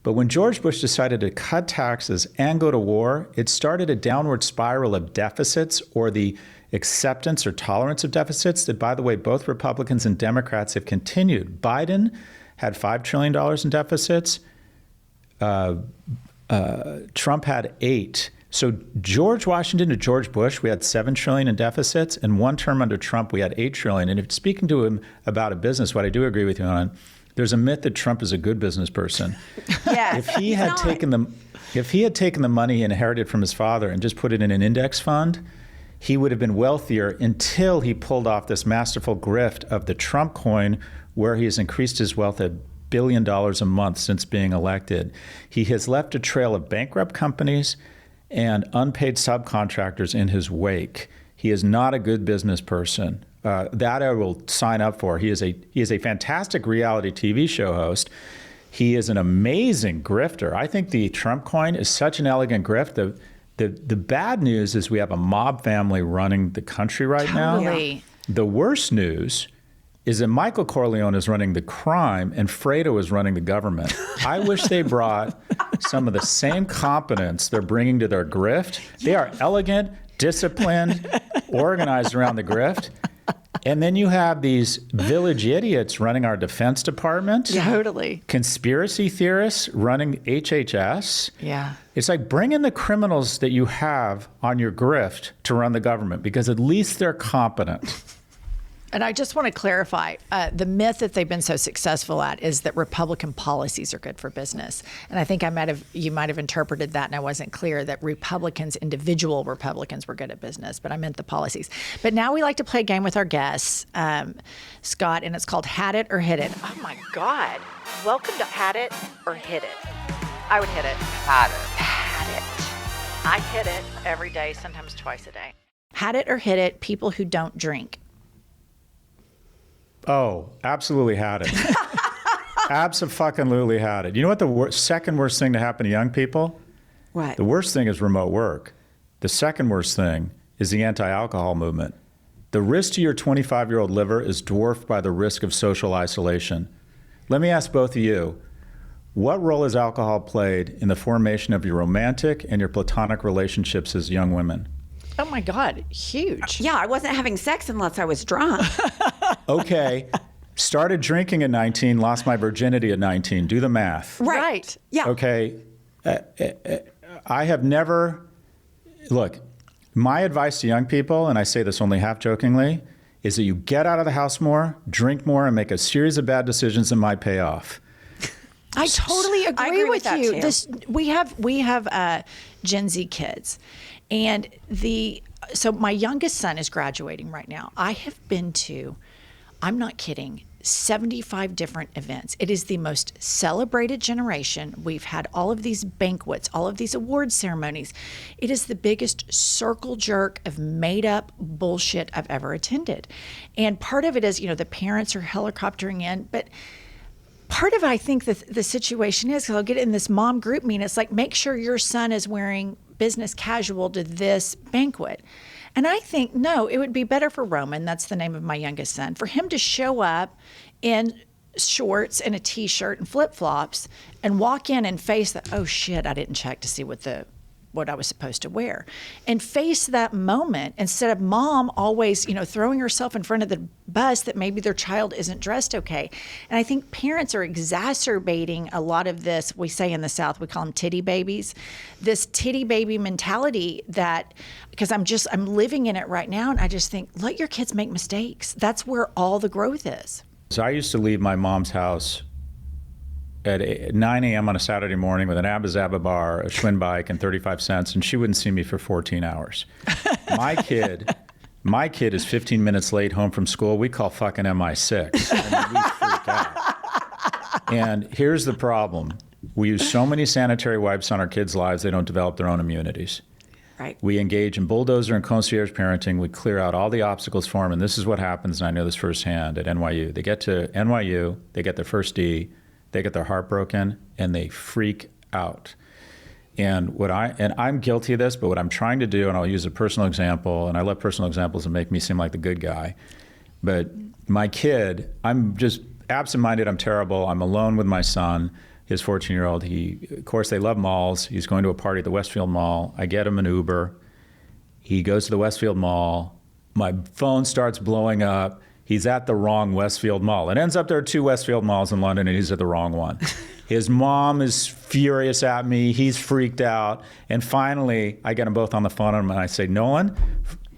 But when George Bush decided to cut taxes and go to war, it started a downward spiral of deficits, or the acceptance or tolerance of deficits that, by the way, both Republicans and Democrats have continued. Biden had $5 trillion in deficits. Trump had 8. So George Washington to George Bush, we had $7 trillion in deficits, and one term under Trump, we had $8 trillion. And if speaking to him about a business, what I do agree with you on, there's a myth that Trump is a good business person. Yeah, if he had taken the money he inherited from his father and just put it in an index fund, he would have been wealthier until he pulled off this masterful grift of the Trump coin, where he has increased his wealth billion a month since being elected. He has left a trail of bankrupt companies and unpaid subcontractors in his wake. He is not a good business person. That I will sign up for. He is a fantastic reality TV show host. He is an amazing grifter. I think the Trump coin is such an elegant grift. The bad news is we have a mob family running the country right now. The worst news is that Michael Corleone is running the crime and Fredo is running the government. I wish they brought some of the same competence they're bringing to their grift. They are elegant, disciplined, organized around the grift. And then you have these village idiots running our Defense Department. Totally. Conspiracy theorists running HHS. Yeah. It's like bring in the criminals that you have on your grift to run the government because at least they're competent. And I just want to clarify, the myth that they've been so successful at is that Republican policies are good for business. And I think you might have interpreted that, and I wasn't clear that individual Republicans were good at business, but I meant the policies. But now we like to play a game with our guests, Scott, and it's called Had It or Hit It. Oh my God. Welcome to Had It or Hit It. I would hit it. Had it. I hit it every day, sometimes twice a day. Had it or hit it, people who don't drink. Oh, absolutely had it. Abso-fucking-lutely had it. You know what the second worst thing to happen to young people? What? The worst thing is remote work. The second worst thing is the anti-alcohol movement. The risk to your 25-year-old liver is dwarfed by the risk of social isolation. Let me ask both of you, what role has alcohol played in the formation of your romantic and your platonic relationships as young women? Oh my God, huge. Yeah, I wasn't having sex unless I was drunk. Okay, started drinking at 19, lost my virginity at 19. Do the math. Right. Yeah. Okay, I have never, look, my advice to young people, and I say this only half jokingly, is that you get out of the house more, drink more, and make a series of bad decisions that might pay off. I totally agree with that you. too. We have Gen Z kids, and so my youngest son is graduating right now. I have been to, I'm not kidding, 75 different events. It is the most celebrated generation. We've had all of these banquets, all of these award ceremonies. It is the biggest circle jerk of made up bullshit I've ever attended. And part of it is, the parents are helicoptering in, but part of it, I think the situation is, because I'll get in this mom group meeting, it's like, make sure your son is wearing business casual to this banquet. And I think, no, it would be better for Roman, that's the name of my youngest son, for him to show up in shorts and a T-shirt and flip-flops and walk in and face the, oh shit, I didn't check to see what I was supposed to wear, and face that moment instead of mom always, throwing herself in front of the bus that maybe their child isn't dressed okay. And I think parents are exacerbating a lot of this. We say in the South, we call them titty babies, this titty baby mentality that, because I'm living in it right now. And I just think, let your kids make mistakes. That's where all the growth is. So I used to leave my mom's house at 9 a.m. on a Saturday morning with an Abba Zaba bar, a Schwinn bike, and 35 cents, and she wouldn't see me for 14 hours. My kid is 15 minutes late home from school. We call fucking MI6. I mean, we freak out. And here's the problem. We use so many sanitary wipes on our kids' lives, they don't develop their own immunities. Right. We engage in bulldozer and concierge parenting. We clear out all the obstacles for them, and this is what happens, and I know this firsthand at NYU. They get to NYU, they get their first D, they get their heart broken, and they freak out. And I'm guilty of this, but what I'm trying to do, and I'll use a personal example, and I love personal examples that make me seem like the good guy. But my kid, I'm just absent-minded, I'm terrible, I'm alone with my son, his 14-year-old. Of course, they love malls. He's going to a party at the Westfield Mall. I get him an Uber. He goes to the Westfield Mall. My phone starts blowing up. He's at the wrong Westfield Mall. It ends up there are 2 Westfield Malls in London, and he's at the wrong one. His mom is furious at me. He's freaked out. And finally, I get them both on the phone, and I say, Nolan,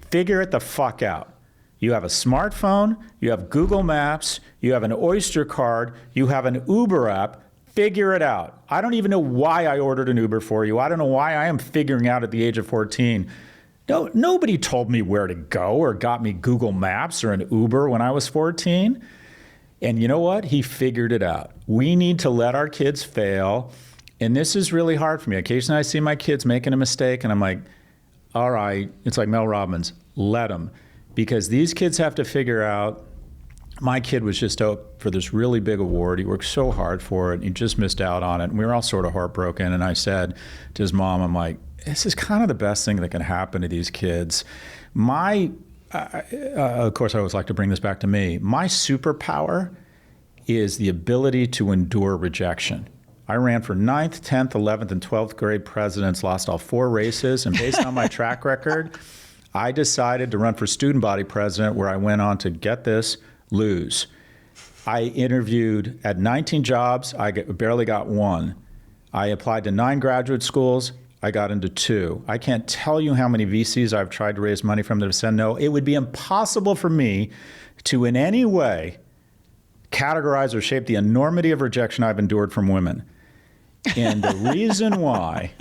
figure it the fuck out. You have a smartphone. You have Google Maps. You have an Oyster card. You have an Uber app. Figure it out. I don't even know why I ordered an Uber for you. I don't know why I am figuring out at the age of 14. No, nobody told me where to go or got me Google Maps or an Uber when I was 14. And you know what? He figured it out. We need to let our kids fail. And this is really hard for me. Occasionally I see my kids making a mistake and I'm like, all right, it's like Mel Robbins, let them. Because these kids have to figure out, my kid was just up for this really big award. He worked so hard for it. He just missed out on it. And we were all sort of heartbroken. And I said to his mom, I'm like, this is kind of the best thing that can happen to these kids. Of course, I always like to bring this back to me. My superpower is the ability to endure rejection. I ran for 9th, 10th, 11th, and 12th grade presidents, lost all 4 races. And based on my track record, I decided to run for student body president, where I went on to, get this, lose. I interviewed at 19 jobs. I barely got 1. I applied to 9 graduate schools. I got into 2. I can't tell you how many VCs I've tried to raise money from that have said no. It would be impossible for me to in any way categorize or shape the enormity of rejection I've endured from women. And the reason why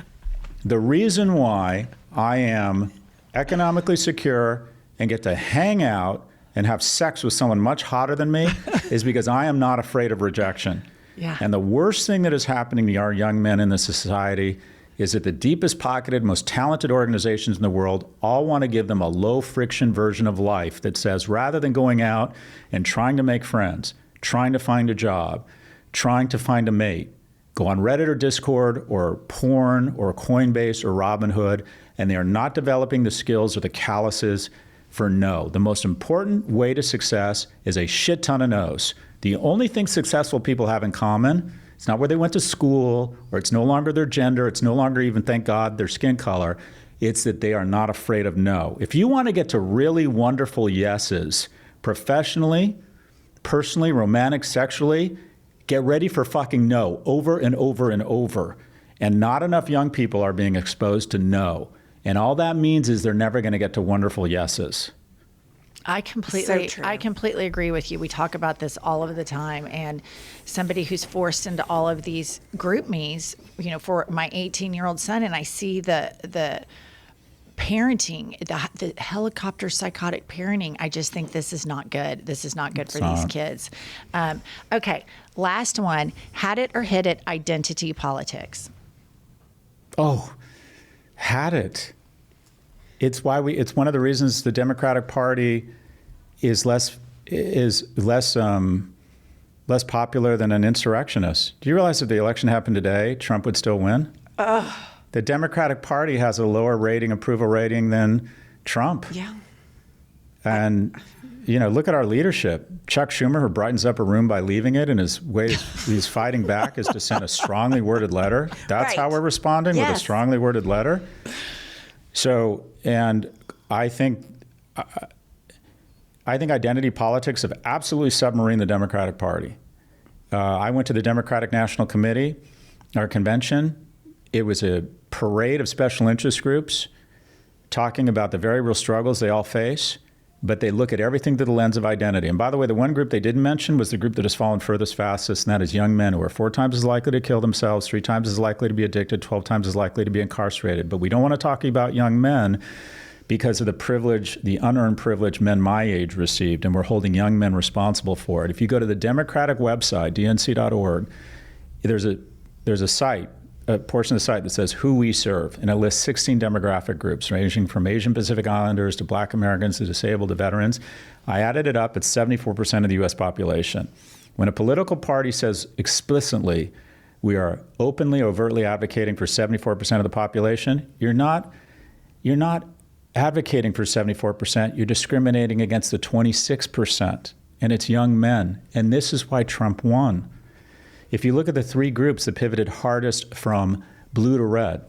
I am economically secure and get to hang out and have sex with someone much hotter than me is because I am not afraid of rejection. Yeah. And the worst thing that is happening to our young men in this society is that the deepest pocketed, most talented organizations in the world all want to give them a low friction version of life that says, rather than going out and trying to make friends, trying to find a job, trying to find a mate, go on Reddit or Discord or porn or Coinbase or Robinhood, and they are not developing the skills or the calluses for no. The most important way to success is a shit ton of no's. The only thing successful people have in common, it's not where they went to school, or it's no longer their gender, it's no longer even, thank God, their skin color. It's that they are not afraid of no. If you want to get to really wonderful yeses, professionally, personally, romantic, sexually, get ready for fucking no over and over and over. And not enough young people are being exposed to no. And all that means is they're never going to get to wonderful yeses. I completely agree with you. We talk about this all of the time, and somebody who's forced into all of these group me's, you know, for my 18-year-old son, and I see the parenting, the helicopter psychotic parenting. I just think this is not good. This is not good for these kids. Okay, last one: had it or hit it, identity politics. Oh, had it. It's one of the reasons the Democratic Party is less popular than an insurrectionist. Do you realize if the election happened today, Trump would still win? The Democratic Party has a lower approval rating than Trump. Yeah. And you know, look at our leadership. Chuck Schumer, who brightens up a room by leaving it, and his way he's fighting back is to send a strongly worded letter. That's how we're responding, with a strongly worded letter. So, and I think identity politics have absolutely submarined the Democratic Party. I went to the Democratic National Committee, our convention. It was a parade of special interest groups talking about the very real struggles they all face, but they look at everything through the lens of identity. And by the way, the one group they didn't mention was the group that has fallen furthest fastest, and that is young men who are 4 times as likely to kill themselves, 3 times as likely to be addicted, 12 times as likely to be incarcerated. But we don't want to talk about young men because of the privilege, the unearned privilege men my age received, and we're holding young men responsible for it. If you go to the Democratic website, dnc.org, there's a site, a portion of the site that says who we serve, and it lists 16 demographic groups ranging from Asian Pacific Islanders to Black Americans to disabled to veterans. I added it up. It's 74% of the U.S. population. When a political party says explicitly we are openly, overtly advocating for 74% of the population, you're not advocating for 74%. You're discriminating against the 26%, and it's young men. And this is why Trump won. If you look at the 3 groups that pivoted hardest from blue to red,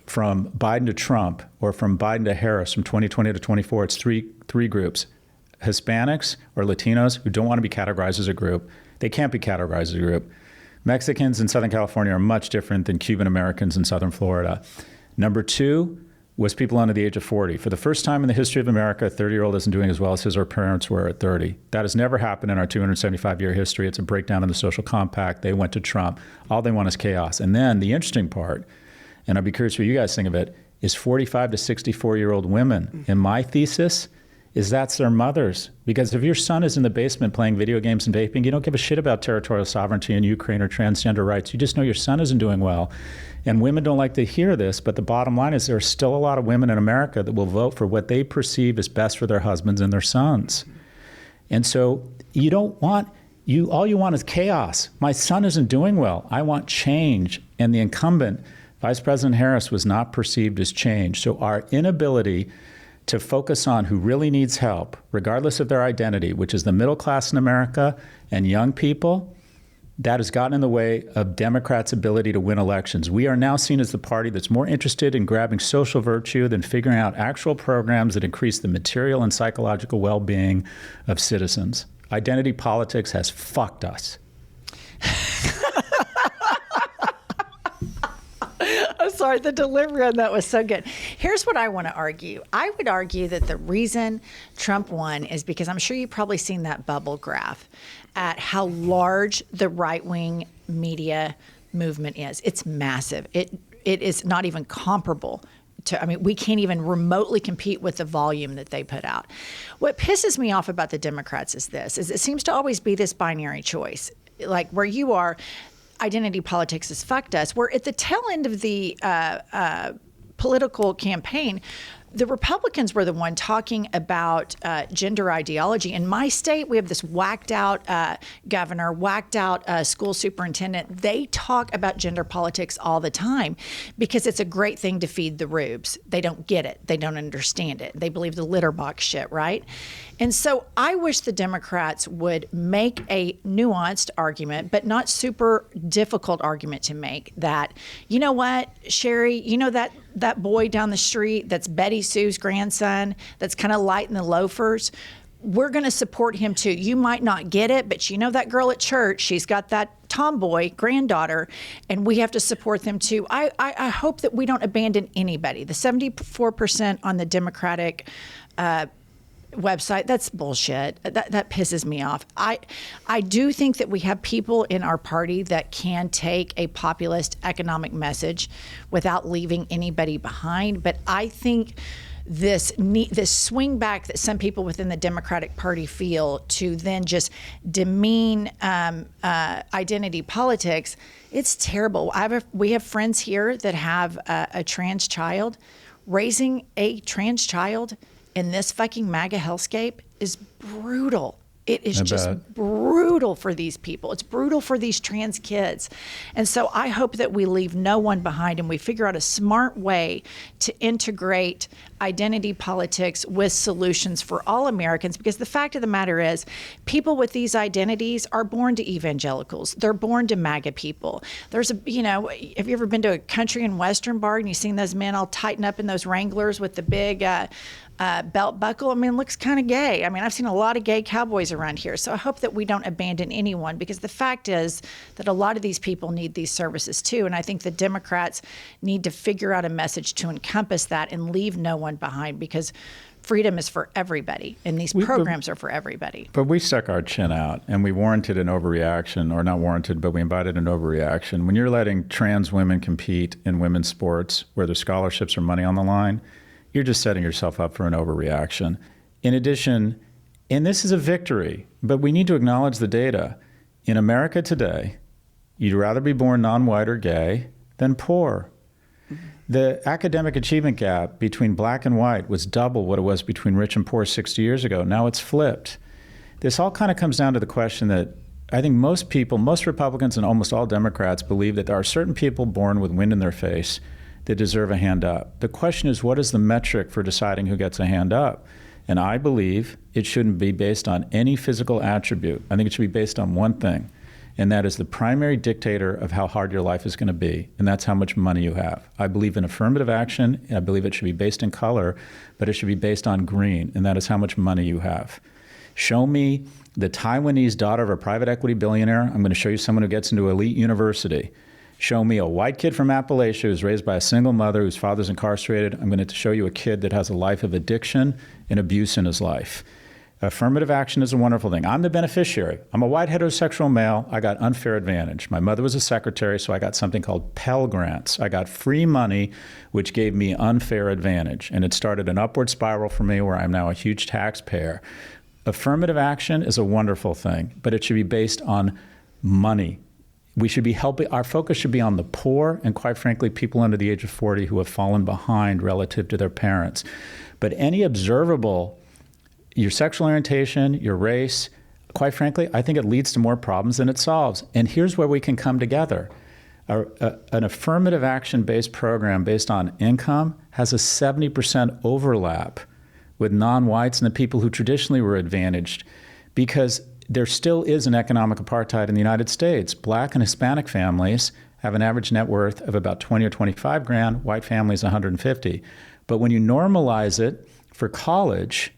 from Biden to Trump, or from Biden to Harris from 2020 to 24, it's three groups. Hispanics or Latinos who don't want to be categorized as a group. They can't be categorized as a group. Mexicans in Southern California are much different than Cuban Americans in Southern Florida. Number 2 was people under the age of 40. For the first time in the history of America, a 30-year-old isn't doing as well as his or her parents were at 30. That has never happened in our 275-year history. It's a breakdown in the social compact. They went to Trump. All they want is chaos. And then the interesting part, and I'd be curious what you guys think of it, is 45 to 64-year-old women. In my thesis, is that's their mothers. Because if your son is in the basement playing video games and vaping, you don't give a shit about territorial sovereignty in Ukraine or transgender rights. You just know your son isn't doing well. And women don't like to hear this, but the bottom line is there are still a lot of women in America that will vote for what they perceive is best for their husbands and their sons. And so you don't want, all you want is chaos. My son isn't doing well. I want change. And the incumbent, Vice President Harris, was not perceived as change. So our inability to focus on who really needs help, regardless of their identity, which is the middle class in America and young people, that has gotten in the way of Democrats' ability to win elections. We are now seen as the party that's more interested in grabbing social virtue than figuring out actual programs that increase the material and psychological well-being of citizens. Identity politics has fucked us. I'm sorry, the delivery on that was so good. Here's what I want to argue. I would argue that the reason Trump won is because I'm sure you've probably seen that bubble graph at how large the right-wing media movement is. It's massive. It is not even comparable to, we can't even remotely compete with the volume that they put out. What pisses me off about the Democrats is it seems to always be this binary choice. Like where you are, identity politics has fucked us. We're at the tail end of the political campaign. The Republicans were the one talking about gender ideology. In my state, we have this whacked out governor, whacked out school superintendent. They talk about gender politics all the time because it's a great thing to feed the rubes. They don't get it. They don't understand it. They believe the litter box shit, right? And so I wish the Democrats would make a nuanced argument, but not super difficult argument to make that, you know what, Sherry, you know that boy down the street that's Betty Sue's grandson that's kind of light in the loafers, we're going to support him too. You might not get it, but you know that girl at church, she's got that tomboy granddaughter, and we have to support them too. I hope that we don't abandon anybody. The 74% on the Democratic website, that's bullshit. That pisses me off. I do think that we have people in our party that can take a populist economic message without leaving anybody behind, but I think this swing back that some people within the Democratic Party feel to then just demean identity politics, it's terrible. We have friends here that have a trans child. Raising a trans child in this fucking MAGA hellscape is brutal. It is just brutal for these people. It's brutal for these trans kids. And so I hope that we leave no one behind and we figure out a smart way to integrate identity politics with solutions for all Americans, because the fact of the matter is people with these identities are born to evangelicals. They're born to MAGA people. Have you ever been to a country and western bar and you've seen those men all tighten up in those Wranglers with the big belt buckle? It looks kind of gay. I've seen a lot of gay cowboys around here. So I hope that we don't abandon anyone, because the fact is that a lot of these people need these services too. And I think the Democrats need to figure out a message to encompass that and leave no one behind, because freedom is for everybody and these programs are for everybody. But we stuck our chin out and we warranted an overreaction, or not warranted, but we invited an overreaction. When you're letting trans women compete in women's sports where their scholarships or money on the line, you're just setting yourself up for an overreaction. In addition, and this is a victory, but we need to acknowledge the data. In America today, you'd rather be born non-white or gay than poor. The academic achievement gap between black and white was double what it was between rich and poor 60 years ago. Now it's flipped. This all kind of comes down to the question that I think most people, most Republicans and almost all Democrats believe that there are certain people born with wind in their face that deserve a hand up. The question is, what is the metric for deciding who gets a hand up? And I believe it shouldn't be based on any physical attribute. I think it should be based on one thing, and that is the primary dictator of how hard your life is going to be, and that's how much money you have. I believe in affirmative action, and I believe it should be based in color, but it should be based on green, and that is how much money you have. Show me the Taiwanese daughter of a private equity billionaire. I'm going to show you someone who gets into elite university. Show me a white kid from Appalachia who's raised by a single mother whose father's incarcerated. I'm going to show you a kid that has a life of addiction and abuse in his life. Affirmative action is a wonderful thing. I'm the beneficiary. I'm a white heterosexual male. I got unfair advantage. My mother was a secretary, so I got something called Pell Grants. I got free money, which gave me unfair advantage. And it started an upward spiral for me where I'm now a huge taxpayer. Affirmative action is a wonderful thing, but it should be based on money. We should be helping, our focus should be on the poor and, quite frankly, people under the age of 40 who have fallen behind relative to their parents. But any observable, your sexual orientation, your race, quite frankly, I think it leads to more problems than it solves. And here's where we can come together. An affirmative action-based program based on income has a 70% overlap with non-whites and the people who traditionally were advantaged, because there still is an economic apartheid in the United States. Black and Hispanic families have an average net worth of about 20 or 25 grand, white families 150. But when you normalize it for college,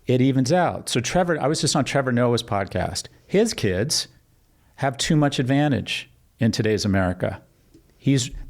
it evens out. So I was just on Trevor Noah's podcast. His kids have too much advantage in today's America.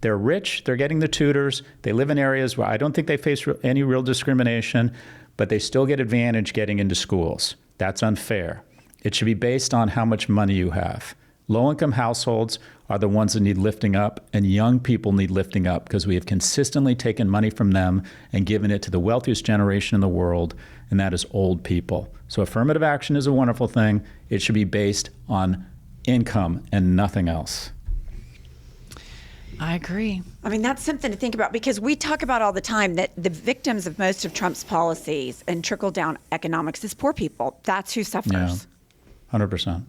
They're rich, they're getting the tutors, they live in areas where I don't think they face any real discrimination, but they still get advantage getting into schools. That's unfair. It should be based on how much money you have. Low-income households are the ones that need lifting up, and young people need lifting up because we have consistently taken money from them and given it to the wealthiest generation in the world, and that is old people. So affirmative action is a wonderful thing. It should be based on income and nothing else. I agree. I mean, that's something to think about, because we talk about all the time that the victims of most of Trump's policies and trickle-down economics is poor people. That's who suffers. Yeah, 100%.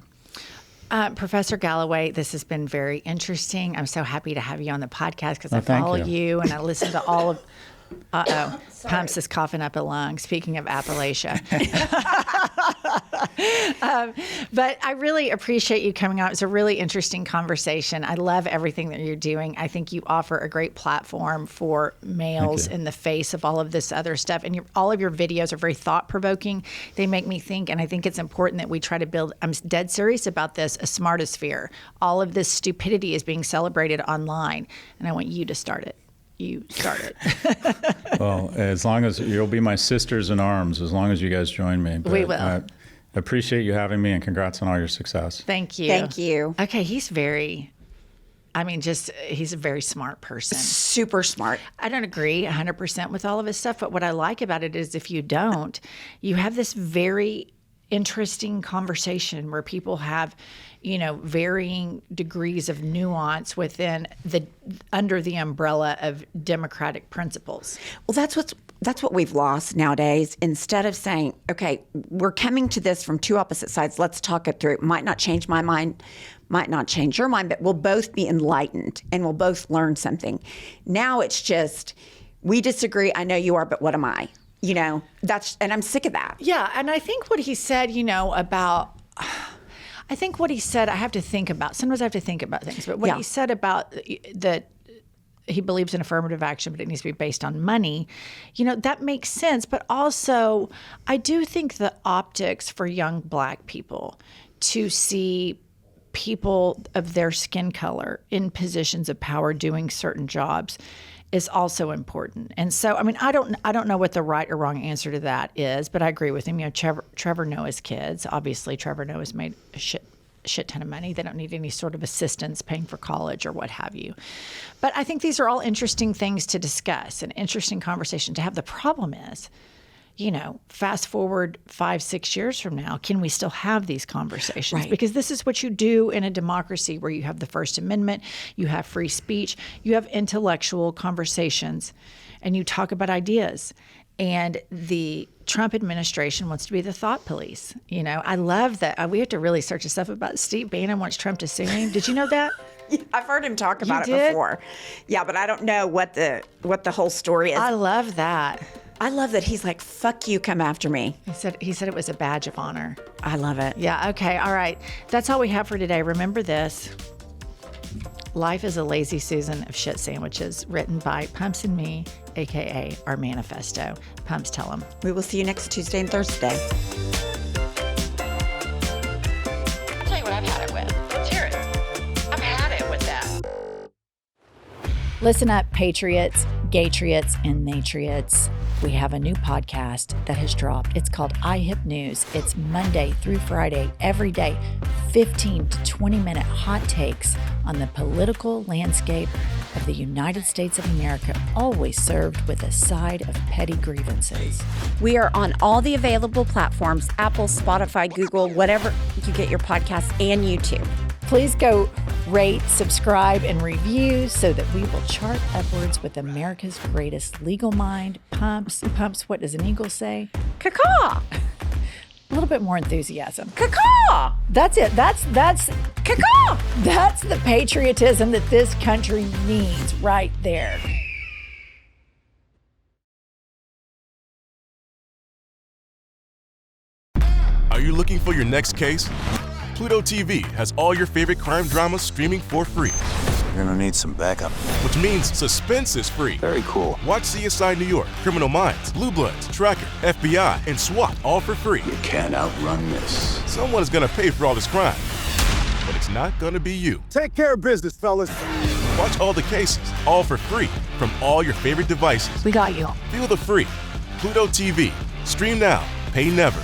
Professor Galloway, this has been very interesting. I'm so happy to have you on the podcast because I thank follow you. you and I listen to all of. Pumps is coughing up a lung. Speaking of Appalachia. But I really appreciate you coming on. It's a really interesting conversation. I love everything that you're doing. I think you offer a great platform for males in the face of all of this other stuff. And all of your videos are very thought-provoking. They make me think, and I think it's important that we try to build, I'm dead serious about this, a smartosphere. All of this stupidity is being celebrated online, and I want you to start it. You start it. Well, as long as you'll be my sisters in arms, as long as you guys join me. But we will. I appreciate you having me, and congrats on all your success. Thank you. Thank you. Okay, he's a very smart person. Super smart. I don't agree 100% with all of his stuff, but what I like about it is if you don't, you have this very interesting conversation where people have, varying degrees of nuance within under the umbrella of democratic principles. Well, that's what we've lost nowadays. Instead of saying, okay, we're coming to this from two opposite sides, let's talk it through. It might not change my mind, might not change your mind, but we'll both be enlightened and we'll both learn something. Now it's just, we disagree, I know you are, but what am I? And I'm sick of that. Yeah, and I think what he said, I have to think about, sometimes I have to think about things, but what he said about that he believes in affirmative action, but it needs to be based on money, that makes sense. But also, I do think the optics for young Black people to see people of their skin color in positions of power doing certain jobs is also important. And so, I don't know what the right or wrong answer to that is, but I agree with him. Trevor Noah's kids, obviously Trevor Noah's made a shit ton of money. They don't need any sort of assistance paying for college or what have you. But I think these are all interesting things to discuss, an interesting conversation to have. The problem is, fast forward 5-6 years from now, can we still have these conversations? Right. Because this is what you do in a democracy where you have the First Amendment, you have free speech, you have intellectual conversations, and you talk about ideas. And the Trump administration wants to be the thought police. I love that. We have to really search the stuff about Steve Bannon wants Trump to sue him. Did you know that? I've heard him talk about You it did? before. Yeah, but I don't know what the whole story is. I love that. I love that he's like, fuck you, come after me. He said it was a badge of honor. I love it. Yeah, okay, all right. That's all we have for today. Remember this. Life is a lazy Susan of shit sandwiches, written by Pumps and me, a.k.a. our Manifesto. Pumps, tell them. We will see you next Tuesday and Thursday. I'll tell you what I've had it with. Let's hear it. I've had it with that. Listen up, patriots, gaytriots, and natriots. we have a new podcast that has dropped. It's called iHip News. It's Monday through Friday, every day, 15 to 20-minute hot takes on the political landscape of the United States of America, always served with a side of petty grievances. We are on all the available platforms, Apple, Spotify, Google, whatever you get your podcasts, and YouTube. Please go rate, subscribe, and review so that we will chart upwards with America's greatest legal mind. Pumps, what does an eagle say? Caw-caw! A little bit more enthusiasm. Caw-caw! That's it. That's Caw-caw! That's the patriotism that this country needs right there. Are you looking for your next case? Pluto TV has all your favorite crime dramas streaming for free, You're gonna need some backup. which means suspense is free. Very cool. Watch CSI New York, Criminal Minds, Blue Bloods, Tracker, FBI, and SWAT all for free. You can't outrun this. Someone is gonna pay for all this crime, but it's not gonna be you. Take care of business, fellas. Watch all the cases, all for free, from all your favorite devices. We got you. Feel the free. Pluto TV. Stream now. Pay never.